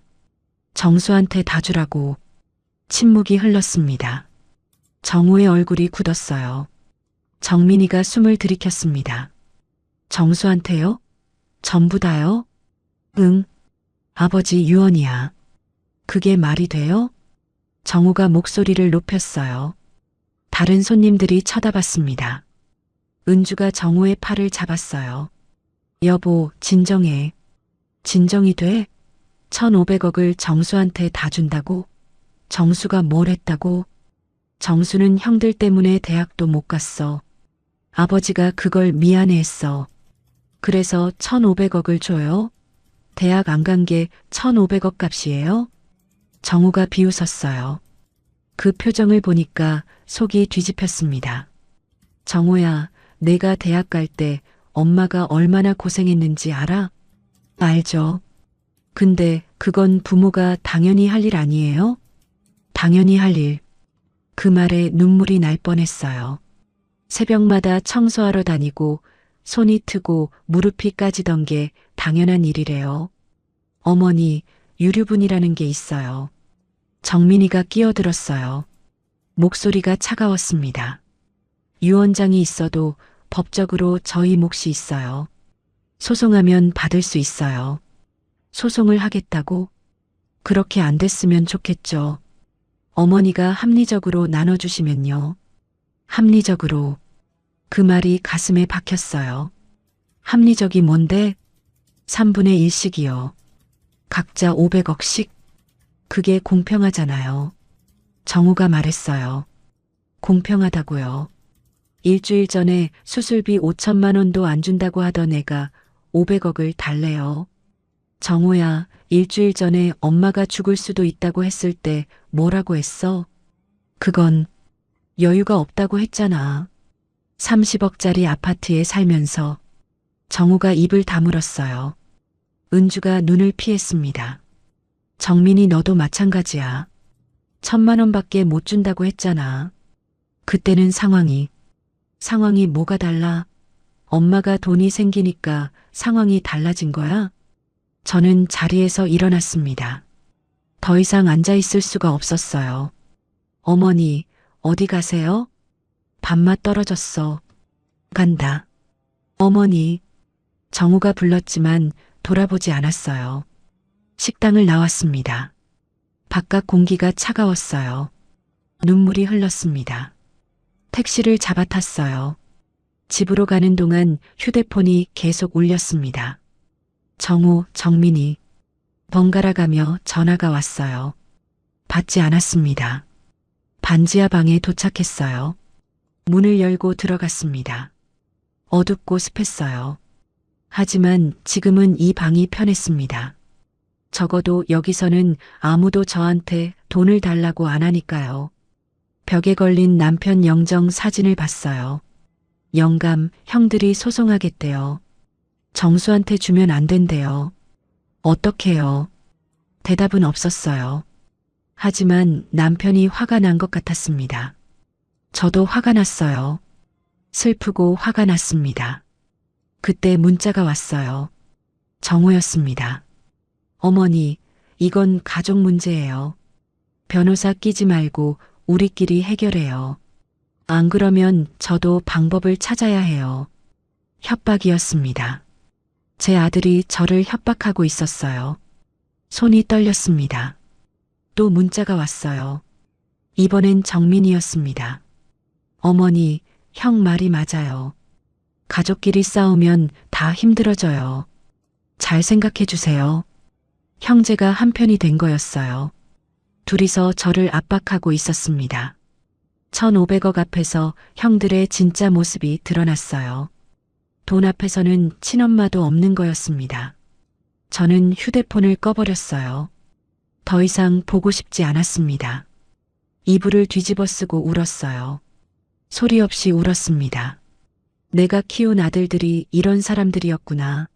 정수한테 다 주라고. 침묵이 흘렀습니다. 정우의 얼굴이 굳었어요. 정민이가 숨을 들이켰습니다. 정수한테요? 전부 다요? 응. 아버지 유언이야. 그게 말이 돼요? 정우가 목소리를 높였어요. 다른 손님들이 쳐다봤습니다. 은주가 정우의 팔을 잡았어요. 여보, 진정해. 진정이 돼? 1,500억을 정수한테 다 준다고? 정수가 뭘 했다고? 정수는 형들 때문에 대학도 못 갔어. 아버지가 그걸 미안해했어. 그래서 1,500억을 줘요? 대학 안 간 게 1,500억 값이에요? 정우가 비웃었어요. 그 표정을 보니까 속이 뒤집혔습니다. 정우야, 내가 대학 갈 때 엄마가 얼마나 고생했는지 알아? 알죠. 근데 그건 부모가 당연히 할 일 아니에요? 당연히 할 일. 그 말에 눈물이 날 뻔했어요. 새벽마다 청소하러 다니고 손이 트고 무릎이 까지던 게 당연한 일이래요. 어머니, 유류분이라는 게 있어요. 정민이가 끼어들었어요. 목소리가 차가웠습니다. 유언장이 있어도 법적으로 저희 몫이 있어요. 소송하면 받을 수 있어요. 소송을 하겠다고? 그렇게 안 됐으면 좋겠죠. 어머니가 합리적으로 나눠주시면요. 합리적으로. 그 말이 가슴에 박혔어요. 합리적이 뭔데? 3분의 1씩이요. 각자 500억씩? 그게 공평하잖아요. 정우가 말했어요. 공평하다고요. 일주일 전에 수술비 5천만 원도 안 준다고 하던 애가 500억을 달래요. 정우야, 일주일 전에 엄마가 죽을 수도 있다고 했을 때 뭐라고 했어? 그건 여유가 없다고 했잖아. 30억짜리 아파트에 살면서. 정우가 입을 다물었어요. 은주가 눈을 피했습니다. 정민이 너도 마찬가지야. 1,000만 원밖에 못 준다고 했잖아. 그때는 상황이 뭐가 달라? 엄마가 돈이 생기니까 상황이 달라진 거야? 저는 자리에서 일어났습니다. 더 이상 앉아 있을 수가 없었어요. 어머니, 어디 가세요? 밥맛 떨어졌어. 간다. 어머니. 정우가 불렀지만 돌아보지 않았어요. 식당을 나왔습니다. 바깥 공기가 차가웠어요. 눈물이 흘렀습니다. 택시를 잡아탔어요. 집으로 가는 동안 휴대폰이 계속 울렸습니다. 정우, 정민이. 번갈아 가며 전화가 왔어요. 받지 않았습니다. 반지하 방에 도착했어요. 문을 열고 들어갔습니다. 어둡고 습했어요. 하지만 지금은 이 방이 편했습니다. 적어도 여기서는 아무도 저한테 돈을 달라고 안 하니까요. 벽에 걸린 남편 영정 사진을 봤어요. 영감, 형들이 소송하겠대요. 정수한테 주면 안 된대요. 어떡해요? 대답은 없었어요. 하지만 남편이 화가 난 것 같았습니다. 저도 화가 났어요. 슬프고 화가 났습니다. 그때 문자가 왔어요. 정우였습니다. 어머니, 이건 가족 문제예요. 변호사 끼지 말고 우리끼리 해결해요. 안 그러면 저도 방법을 찾아야 해요. 협박이었습니다. 제 아들이 저를 협박하고 있었어요. 손이 떨렸습니다. 또 문자가 왔어요. 이번엔 정민이었습니다. 어머니, 형 말이 맞아요. 가족끼리 싸우면 다 힘들어져요. 잘 생각해 주세요. 형제가 한편이 된 거였어요. 둘이서 저를 압박하고 있었습니다. 1,500억 앞에서 형들의 진짜 모습이 드러났어요. 돈 앞에서는 친엄마도 없는 거였습니다. 저는 휴대폰을 꺼버렸어요. 더 이상 보고 싶지 않았습니다. 이불을 뒤집어 쓰고 울었어요. 소리 없이 울었습니다. 내가 키운 아들들이 이런 사람들이었구나.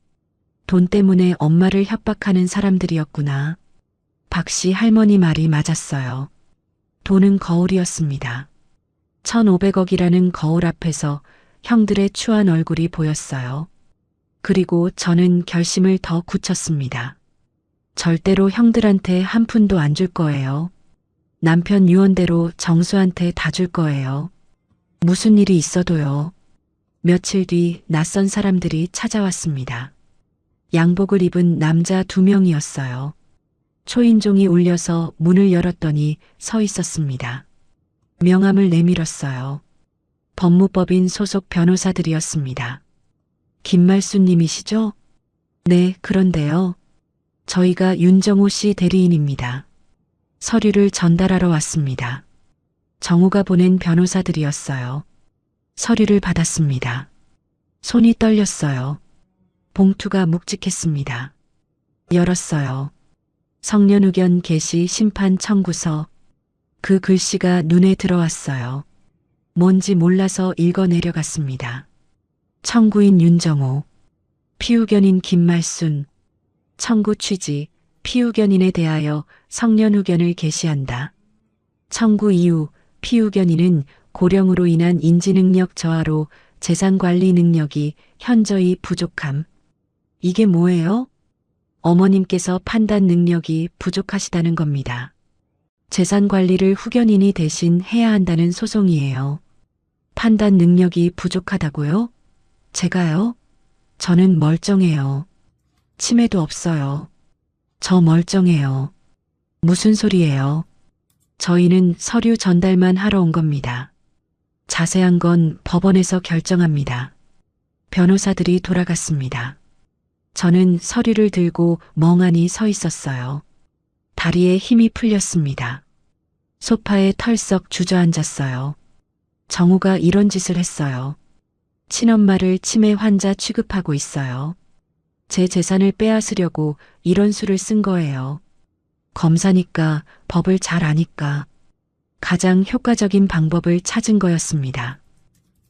돈 때문에 엄마를 협박하는 사람들이었구나. 박씨 할머니 말이 맞았어요. 돈은 거울이었습니다. 1,500억이라는 거울 앞에서 형들의 추한 얼굴이 보였어요. 그리고 저는 결심을 더 굳혔습니다. 절대로 형들한테 한 푼도 안 줄 거예요. 남편 유언대로 정수한테 다 줄 거예요. 무슨 일이 있어도요. 며칠 뒤 낯선 사람들이 찾아왔습니다. 양복을 입은 남자 2명이었어요. 초인종이 울려서 문을 열었더니 서 있었습니다. 명함을 내밀었어요. 법무법인 소속 변호사들이었습니다. 김말수님이시죠? 네, 그런데요. 저희가 윤정호 씨 대리인입니다. 서류를 전달하러 왔습니다. 정우가 보낸 변호사들이었어요. 서류를 받았습니다. 손이 떨렸어요. 봉투가 묵직했습니다. 열었어요. 성년의견 개시 심판 청구서. 그 글씨가 눈에 들어왔어요. 뭔지 몰라서 읽어 내려갔습니다. 청구인 윤정호, 피의견인 김말순, 청구 취지, 피의견인에 대하여 성년의견을 개시한다. 청구 이유, 피의견인은 고령으로 인한 인지능력 저하로 재산관리 능력이 현저히 부족함. 이게 뭐예요? 어머님께서 판단 능력이 부족하시다는 겁니다. 재산 관리를 후견인이 대신 해야 한다는 소송이에요. 판단 능력이 부족하다고요? 제가요? 저는 멀쩡해요. 치매도 없어요. 저 멀쩡해요. 무슨 소리예요? 저희는 서류 전달만 하러 온 겁니다. 자세한 건 법원에서 결정합니다. 변호사들이 돌아갔습니다. 저는 서류를 들고 멍하니 서 있었어요. 다리에 힘이 풀렸습니다. 소파에 털썩 주저앉았어요. 정우가 이런 짓을 했어요. 친엄마를 치매 환자 취급하고 있어요. 제 재산을 빼앗으려고 이런 수를 쓴 거예요. 검사니까 법을 잘 아니까 가장 효과적인 방법을 찾은 거였습니다.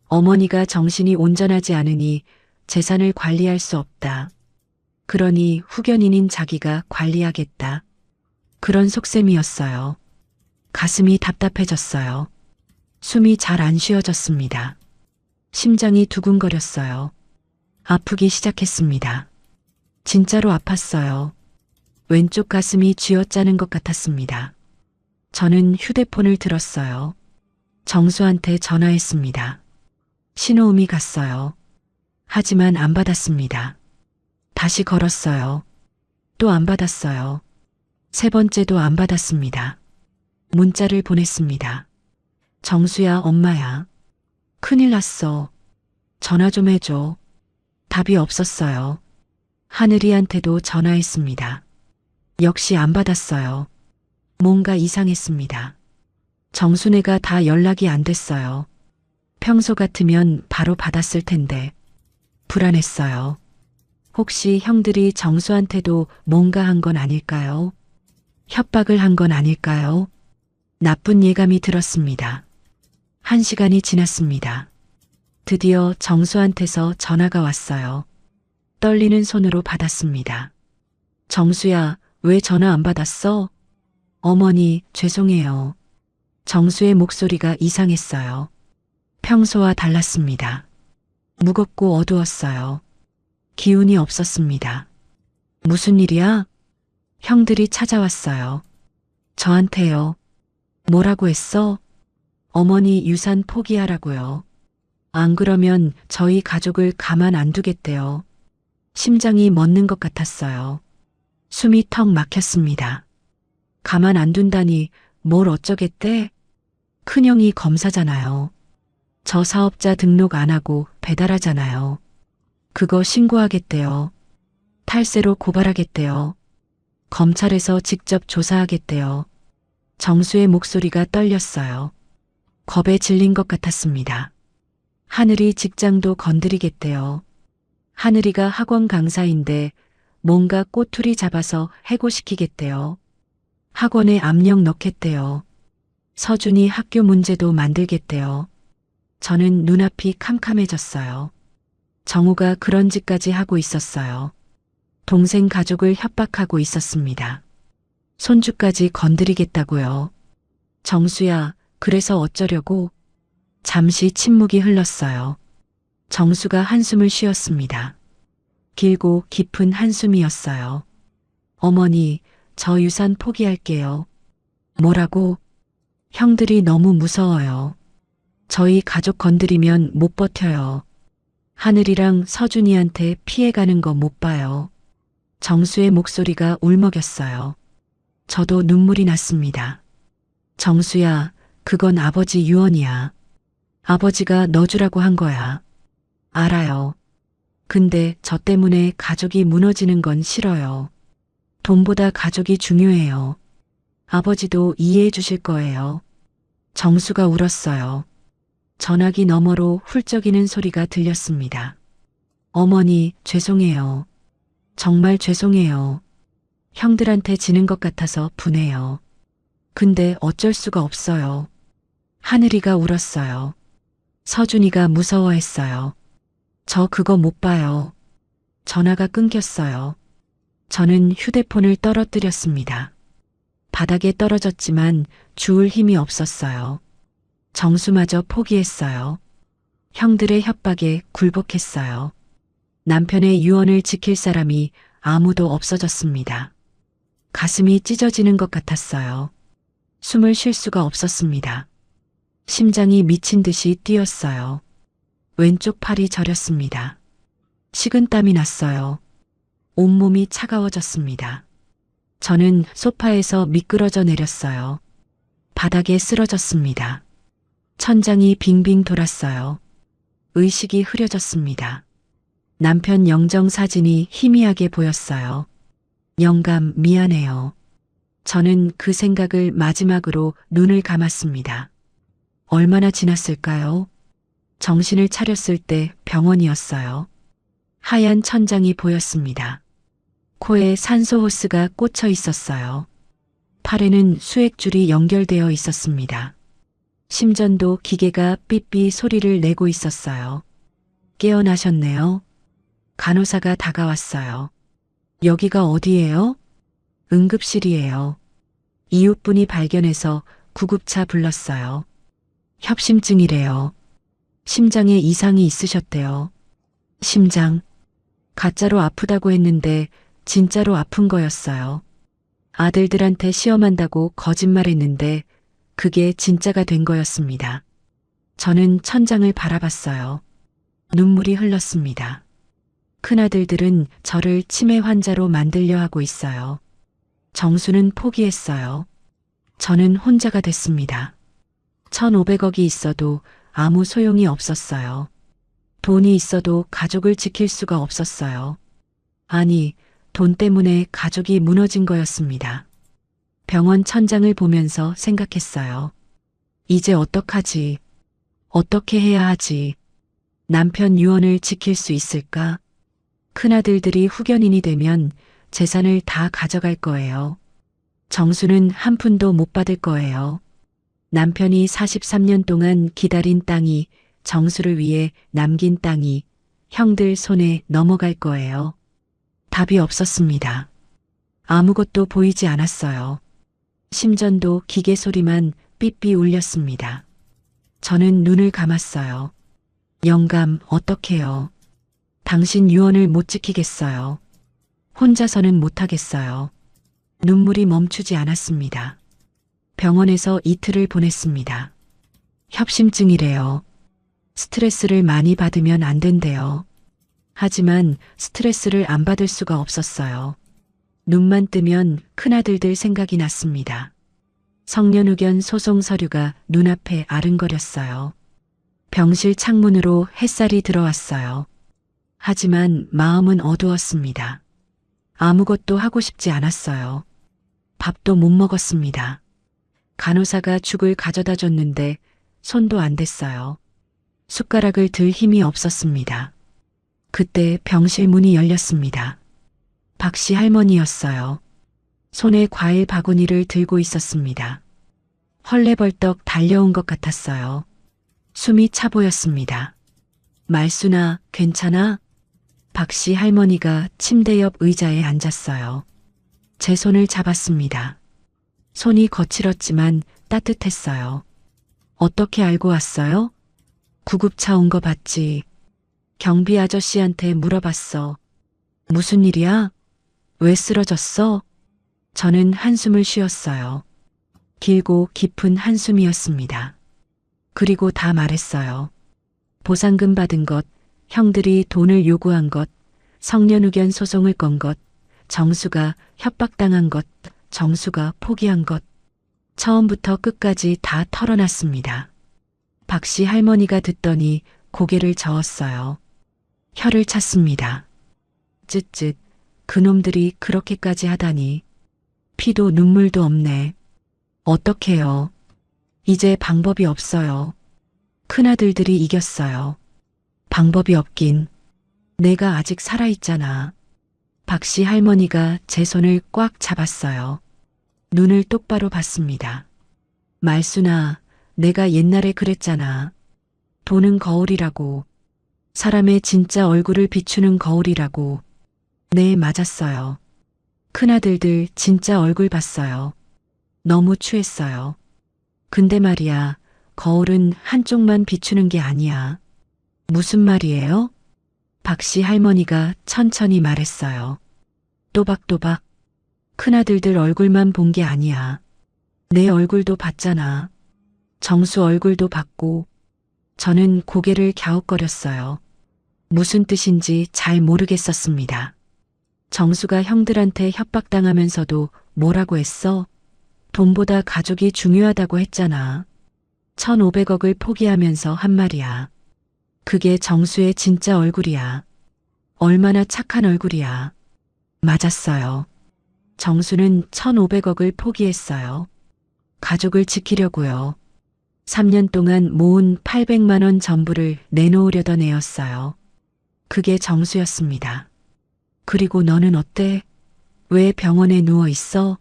어머니가 정신이 온전하지 않으니 재산을 관리할 수 없다. 그러니 후견인인 자기가 관리하겠다. 그런 속셈이었어요. 가슴이 답답해졌어요. 숨이 잘 안 쉬어졌습니다. 심장이 두근거렸어요. 아프기 시작했습니다. 진짜로 아팠어요. 왼쪽 가슴이 쥐어짜는 것 같았습니다. 저는 휴대폰을 들었어요. 정수한테 전화했습니다. 신호음이 갔어요. 하지만 안 받았습니다. 다시 걸었어요. 또 안 받았어요. 세 번째도 안 받았습니다. 문자를 보냈습니다. 정수야, 엄마야. 큰일 났어. 전화 좀 해줘. 답이 없었어요. 하늘이한테도 전화했습니다. 역시 안 받았어요. 뭔가 이상했습니다. 정순애가 다 연락이 안 됐어요. 평소 같으면 바로 받았을 텐데 불안했어요. 혹시 형들이 정수한테도 뭔가 한 건 아닐까요? 협박을 한 건 아닐까요? 나쁜 예감이 들었습니다. 1시간이 지났습니다. 드디어 정수한테서 전화가 왔어요. 떨리는 손으로 받았습니다. 정수야, 왜 전화 안 받았어? 어머니, 죄송해요. 정수의 목소리가 이상했어요. 평소와 달랐습니다. 무겁고 어두웠어요. 기운이 없었습니다. 무슨 일이야? 형들이 찾아왔어요. 저한테요. 뭐라고 했어? 어머니 유산 포기하라고요. 안 그러면 저희 가족을 가만 안 두겠대요. 심장이 멎는 것 같았어요. 숨이 턱 막혔습니다. 가만 안 둔다니 뭘 어쩌겠대? 큰형이 검사잖아요. 저 사업자 등록 안 하고 배달하잖아요. 그거 신고하겠대요. 탈세로 고발하겠대요. 검찰에서 직접 조사하겠대요. 정수의 목소리가 떨렸어요. 겁에 질린 것 같았습니다. 하늘이 직장도 건드리겠대요. 하늘이가 학원 강사인데 뭔가 꼬투리 잡아서 해고시키겠대요. 학원에 압력 넣겠대요. 서준이 학교 문제도 만들겠대요. 저는 눈앞이 캄캄해졌어요. 정우가 그런 짓까지 하고 있었어요. 동생 가족을 협박하고 있었습니다. 손주까지 건드리겠다고요. 정수야, 그래서 어쩌려고? 잠시 침묵이 흘렀어요. 정수가 한숨을 쉬었습니다. 길고 깊은 한숨이었어요. 어머니, 저 유산 포기할게요. 뭐라고? 형들이 너무 무서워요. 저희 가족 건드리면 못 버텨요. 하늘이랑 서준이한테 피해가는 거 못 봐요. 정수의 목소리가 울먹였어요. 저도 눈물이 났습니다. 정수야, 그건 아버지 유언이야. 아버지가 넣어주라고 한 거야. 알아요. 근데 저 때문에 가족이 무너지는 건 싫어요. 돈보다 가족이 중요해요. 아버지도 이해해 주실 거예요. 정수가 울었어요. 전화기 너머로 훌쩍이는 소리가 들렸습니다. 어머니, 죄송해요. 정말 죄송해요. 형들한테 지는 것 같아서 분해요. 근데 어쩔 수가 없어요. 하늘이가 울었어요. 서준이가 무서워했어요. 저 그거 못 봐요. 전화가 끊겼어요. 저는 휴대폰을 떨어뜨렸습니다. 바닥에 떨어졌지만 주울 힘이 없었어요. 정수마저 포기했어요. 형들의 협박에 굴복했어요. 남편의 유언을 지킬 사람이 아무도 없어졌습니다. 가슴이 찢어지는 것 같았어요. 숨을 쉴 수가 없었습니다. 심장이 미친 듯이 뛰었어요. 왼쪽 팔이 저렸습니다. 식은땀이 났어요. 온몸이 차가워졌습니다. 저는 소파에서 미끄러져 내렸어요. 바닥에 쓰러졌습니다. 천장이 빙빙 돌았어요. 의식이 흐려졌습니다. 남편 영정 사진이 희미하게 보였어요. 영감, 미안해요. 저는 그 생각을 마지막으로 눈을 감았습니다. 얼마나 지났을까요? 정신을 차렸을 때 병원이었어요. 하얀 천장이 보였습니다. 코에 산소 호스가 꽂혀 있었어요. 팔에는 수액줄이 연결되어 있었습니다. 심전도 기계가 삐삐 소리를 내고 있었어요. 깨어나셨네요. 간호사가 다가왔어요. 여기가 어디예요? 응급실이에요. 이웃분이 발견해서 구급차 불렀어요. 협심증이래요. 심장에 이상이 있으셨대요. 심장. 가짜로 아프다고 했는데 진짜로 아픈 거였어요. 아들들한테 시험한다고 거짓말했는데 그게 진짜가 된 거였습니다. 저는 천장을 바라봤어요. 눈물이 흘렀습니다. 큰아들들은 저를 치매 환자로 만들려 하고 있어요. 정수는 포기했어요. 저는 혼자가 됐습니다. 1,500억이 있어도 아무 소용이 없었어요. 돈이 있어도 가족을 지킬 수가 없었어요. 아니, 돈 때문에 가족이 무너진 거였습니다. 병원 천장을 보면서 생각했어요. 이제 어떡하지? 어떻게 해야 하지? 남편 유언을 지킬 수 있을까? 큰아들들이 후견인이 되면 재산을 다 가져갈 거예요. 정수는 한 푼도 못 받을 거예요. 남편이 43년 동안 기다린 땅이 정수를 위해 남긴 땅이 형들 손에 넘어갈 거예요. 답이 없었습니다. 아무것도 보이지 않았어요. 심전도 기계 소리만 삐삐 울렸습니다. 저는 눈을 감았어요. 영감, 어떡해요? 당신 유언을 못 지키겠어요. 혼자서는 못하겠어요. 눈물이 멈추지 않았습니다. 병원에서 이틀을 보냈습니다. 협심증이래요. 스트레스를 많이 받으면 안 된대요. 하지만 스트레스를 안 받을 수가 없었어요. 눈만 뜨면 큰아들들 생각이 났습니다. 성년후견 소송 서류가 눈앞에 아른거렸어요. 병실 창문으로 햇살이 들어왔어요. 하지만 마음은 어두웠습니다. 아무것도 하고 싶지 않았어요. 밥도 못 먹었습니다. 간호사가 죽을 가져다 줬는데 손도 안 댔어요. 숟가락을 들 힘이 없었습니다. 그때 병실 문이 열렸습니다. 박씨 할머니였어요. 손에 과일 바구니를 들고 있었습니다. 헐레벌떡 달려온 것 같았어요. 숨이 차 보였습니다. 말순아, 괜찮아? 박씨 할머니가 침대 옆 의자에 앉았어요. 제 손을 잡았습니다. 손이 거칠었지만 따뜻했어요. 어떻게 알고 왔어요? 구급차 온 거 봤지. 경비 아저씨한테 물어봤어. 무슨 일이야? 왜 쓰러졌어? 저는 한숨을 쉬었어요. 길고 깊은 한숨이었습니다. 그리고 다 말했어요. 보상금 받은 것, 형들이 돈을 요구한 것, 성년후견 소송을 건 것, 정수가 협박당한 것, 정수가 포기한 것. 처음부터 끝까지 다 털어놨습니다. 박씨 할머니가 듣더니 고개를 저었어요. 혀를 찼습니다. 쯧쯧, 그놈들이 그렇게까지 하다니. 피도 눈물도 없네. 어떡해요. 이제 방법이 없어요. 큰아들들이 이겼어요. 방법이 없긴. 내가 아직 살아있잖아. 박씨 할머니가 제 손을 꽉 잡았어요. 눈을 똑바로 봤습니다. 말순아, 내가 옛날에 그랬잖아. 돈은 거울이라고. 사람의 진짜 얼굴을 비추는 거울이라고. 네, 맞았어요. 큰아들들 진짜 얼굴 봤어요. 너무 추했어요. 근데 말이야, 거울은 한쪽만 비추는 게 아니야. 무슨 말이에요? 박씨 할머니가 천천히 말했어요. 또박또박. 큰아들들 얼굴만 본 게 아니야. 내 얼굴도 봤잖아. 정수 얼굴도 봤고 저는 고개를 갸웃거렸어요. 무슨 뜻인지 잘 모르겠었습니다. 정수가 형들한테 협박당하면서도 뭐라고 했어? 돈보다 가족이 중요하다고 했잖아. 1,500억을 포기하면서 한 말이야. 그게 정수의 진짜 얼굴이야. 얼마나 착한 얼굴이야. 맞았어요. 정수는 1,500억을 포기했어요. 가족을 지키려고요. 3년 동안 모은 800만 원 전부를 내놓으려던 애였어요. 그게 정수였습니다. 그리고 너는 어때? 왜 병원에 누워 있어?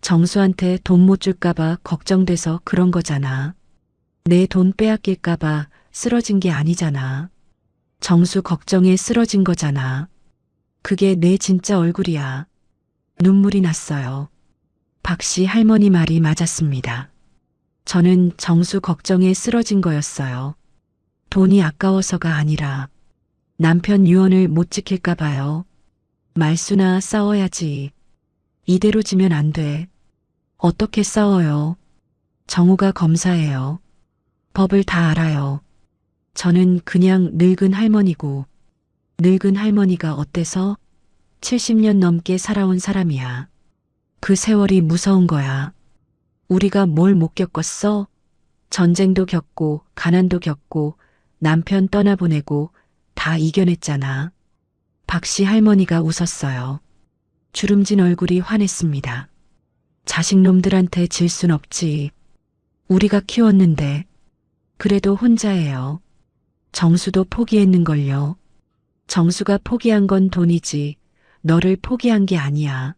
정수한테 돈 못 줄까봐 걱정돼서 그런 거잖아. 내 돈 빼앗길까봐 쓰러진 게 아니잖아. 정수 걱정에 쓰러진 거잖아. 그게 내 진짜 얼굴이야. 눈물이 났어요. 박씨 할머니 말이 맞았습니다. 저는 정수 걱정에 쓰러진 거였어요. 돈이 아까워서가 아니라 남편 유언을 못 지킬까 봐요. 말수나 싸워야지. 이대로 지면 안 돼. 어떻게 싸워요? 정우가 검사예요. 법을 다 알아요. 저는 그냥 늙은 할머니고 늙은 할머니가 어때서? 70년 넘게 살아온 사람이야. 그 세월이 무서운 거야. 우리가 뭘 못 겪었어? 전쟁도 겪고 가난도 겪고 남편 떠나보내고 다 이겨냈잖아. 박씨 할머니가 웃었어요. 주름진 얼굴이 환했습니다. 자식놈들한테 질 순 없지. 우리가 키웠는데. 그래도 혼자예요. 정수도 포기했는걸요. 정수가 포기한 건 돈이지. 너를 포기한 게 아니야.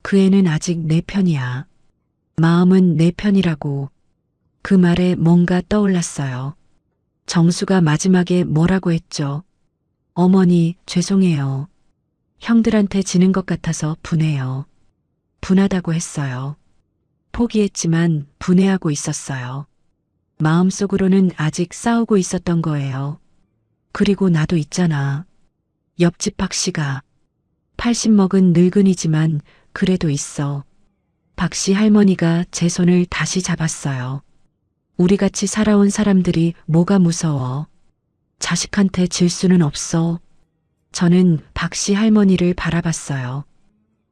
그 애는 아직 내 편이야. 마음은 내 편이라고. 그 말에 뭔가 떠올랐어요. 정수가 마지막에 뭐라고 했죠? 어머니, 죄송해요. 형들한테 지는 것 같아서 분해요. 분하다고 했어요. 포기했지만 분해하고 있었어요. 마음속으로는 아직 싸우고 있었던 거예요. 그리고 나도 있잖아. 옆집 박씨가 80 먹은 늙은이지만 그래도 있어. 박씨 할머니가 제 손을 다시 잡았어요. 우리같이 살아온 사람들이 뭐가 무서워. 자식한테 질 수는 없어. 저는 박씨 할머니를 바라봤어요.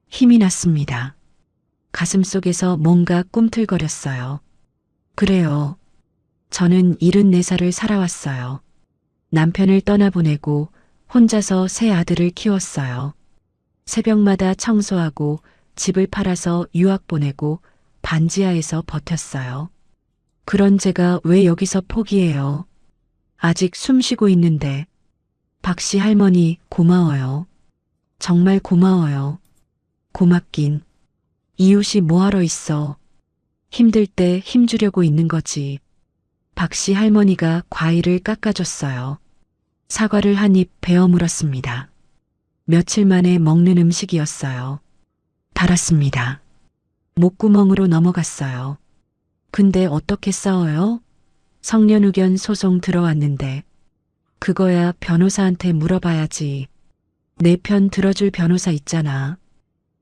힘이 났습니다. 가슴속에서 뭔가 꿈틀거렸어요. 그래요. 저는 74살을 살아왔어요. 남편을 떠나보내고 혼자서 세 아들을 키웠어요. 새벽마다 청소하고 집을 팔아서 유학 보내고 반지하에서 버텼어요. 그런 제가 왜 여기서 포기해요? 아직 숨 쉬고 있는데. 박씨 할머니 고마워요. 정말 고마워요. 고맙긴. 이웃이 뭐하러 있어. 힘들 때 힘주려고 있는 거지. 박씨 할머니가 과일을 깎아줬어요. 사과를 한 입 베어 물었습니다. 며칠 만에 먹는 음식이었어요. 달았습니다. 목구멍으로 넘어갔어요. 근데 어떻게 싸워요? 성년후견 소송 들어왔는데. 그거야 변호사한테 물어봐야지. 내 편 들어줄 변호사 있잖아.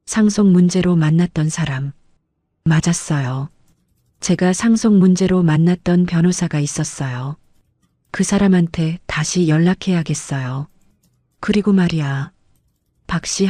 상속 문제로 만났던 사람. 맞았어요. 제가 상속 문제로 만났던 변호사가 있었어요. 그 사람한테 다시 연락해야겠어요. 그리고 말이야. 박씨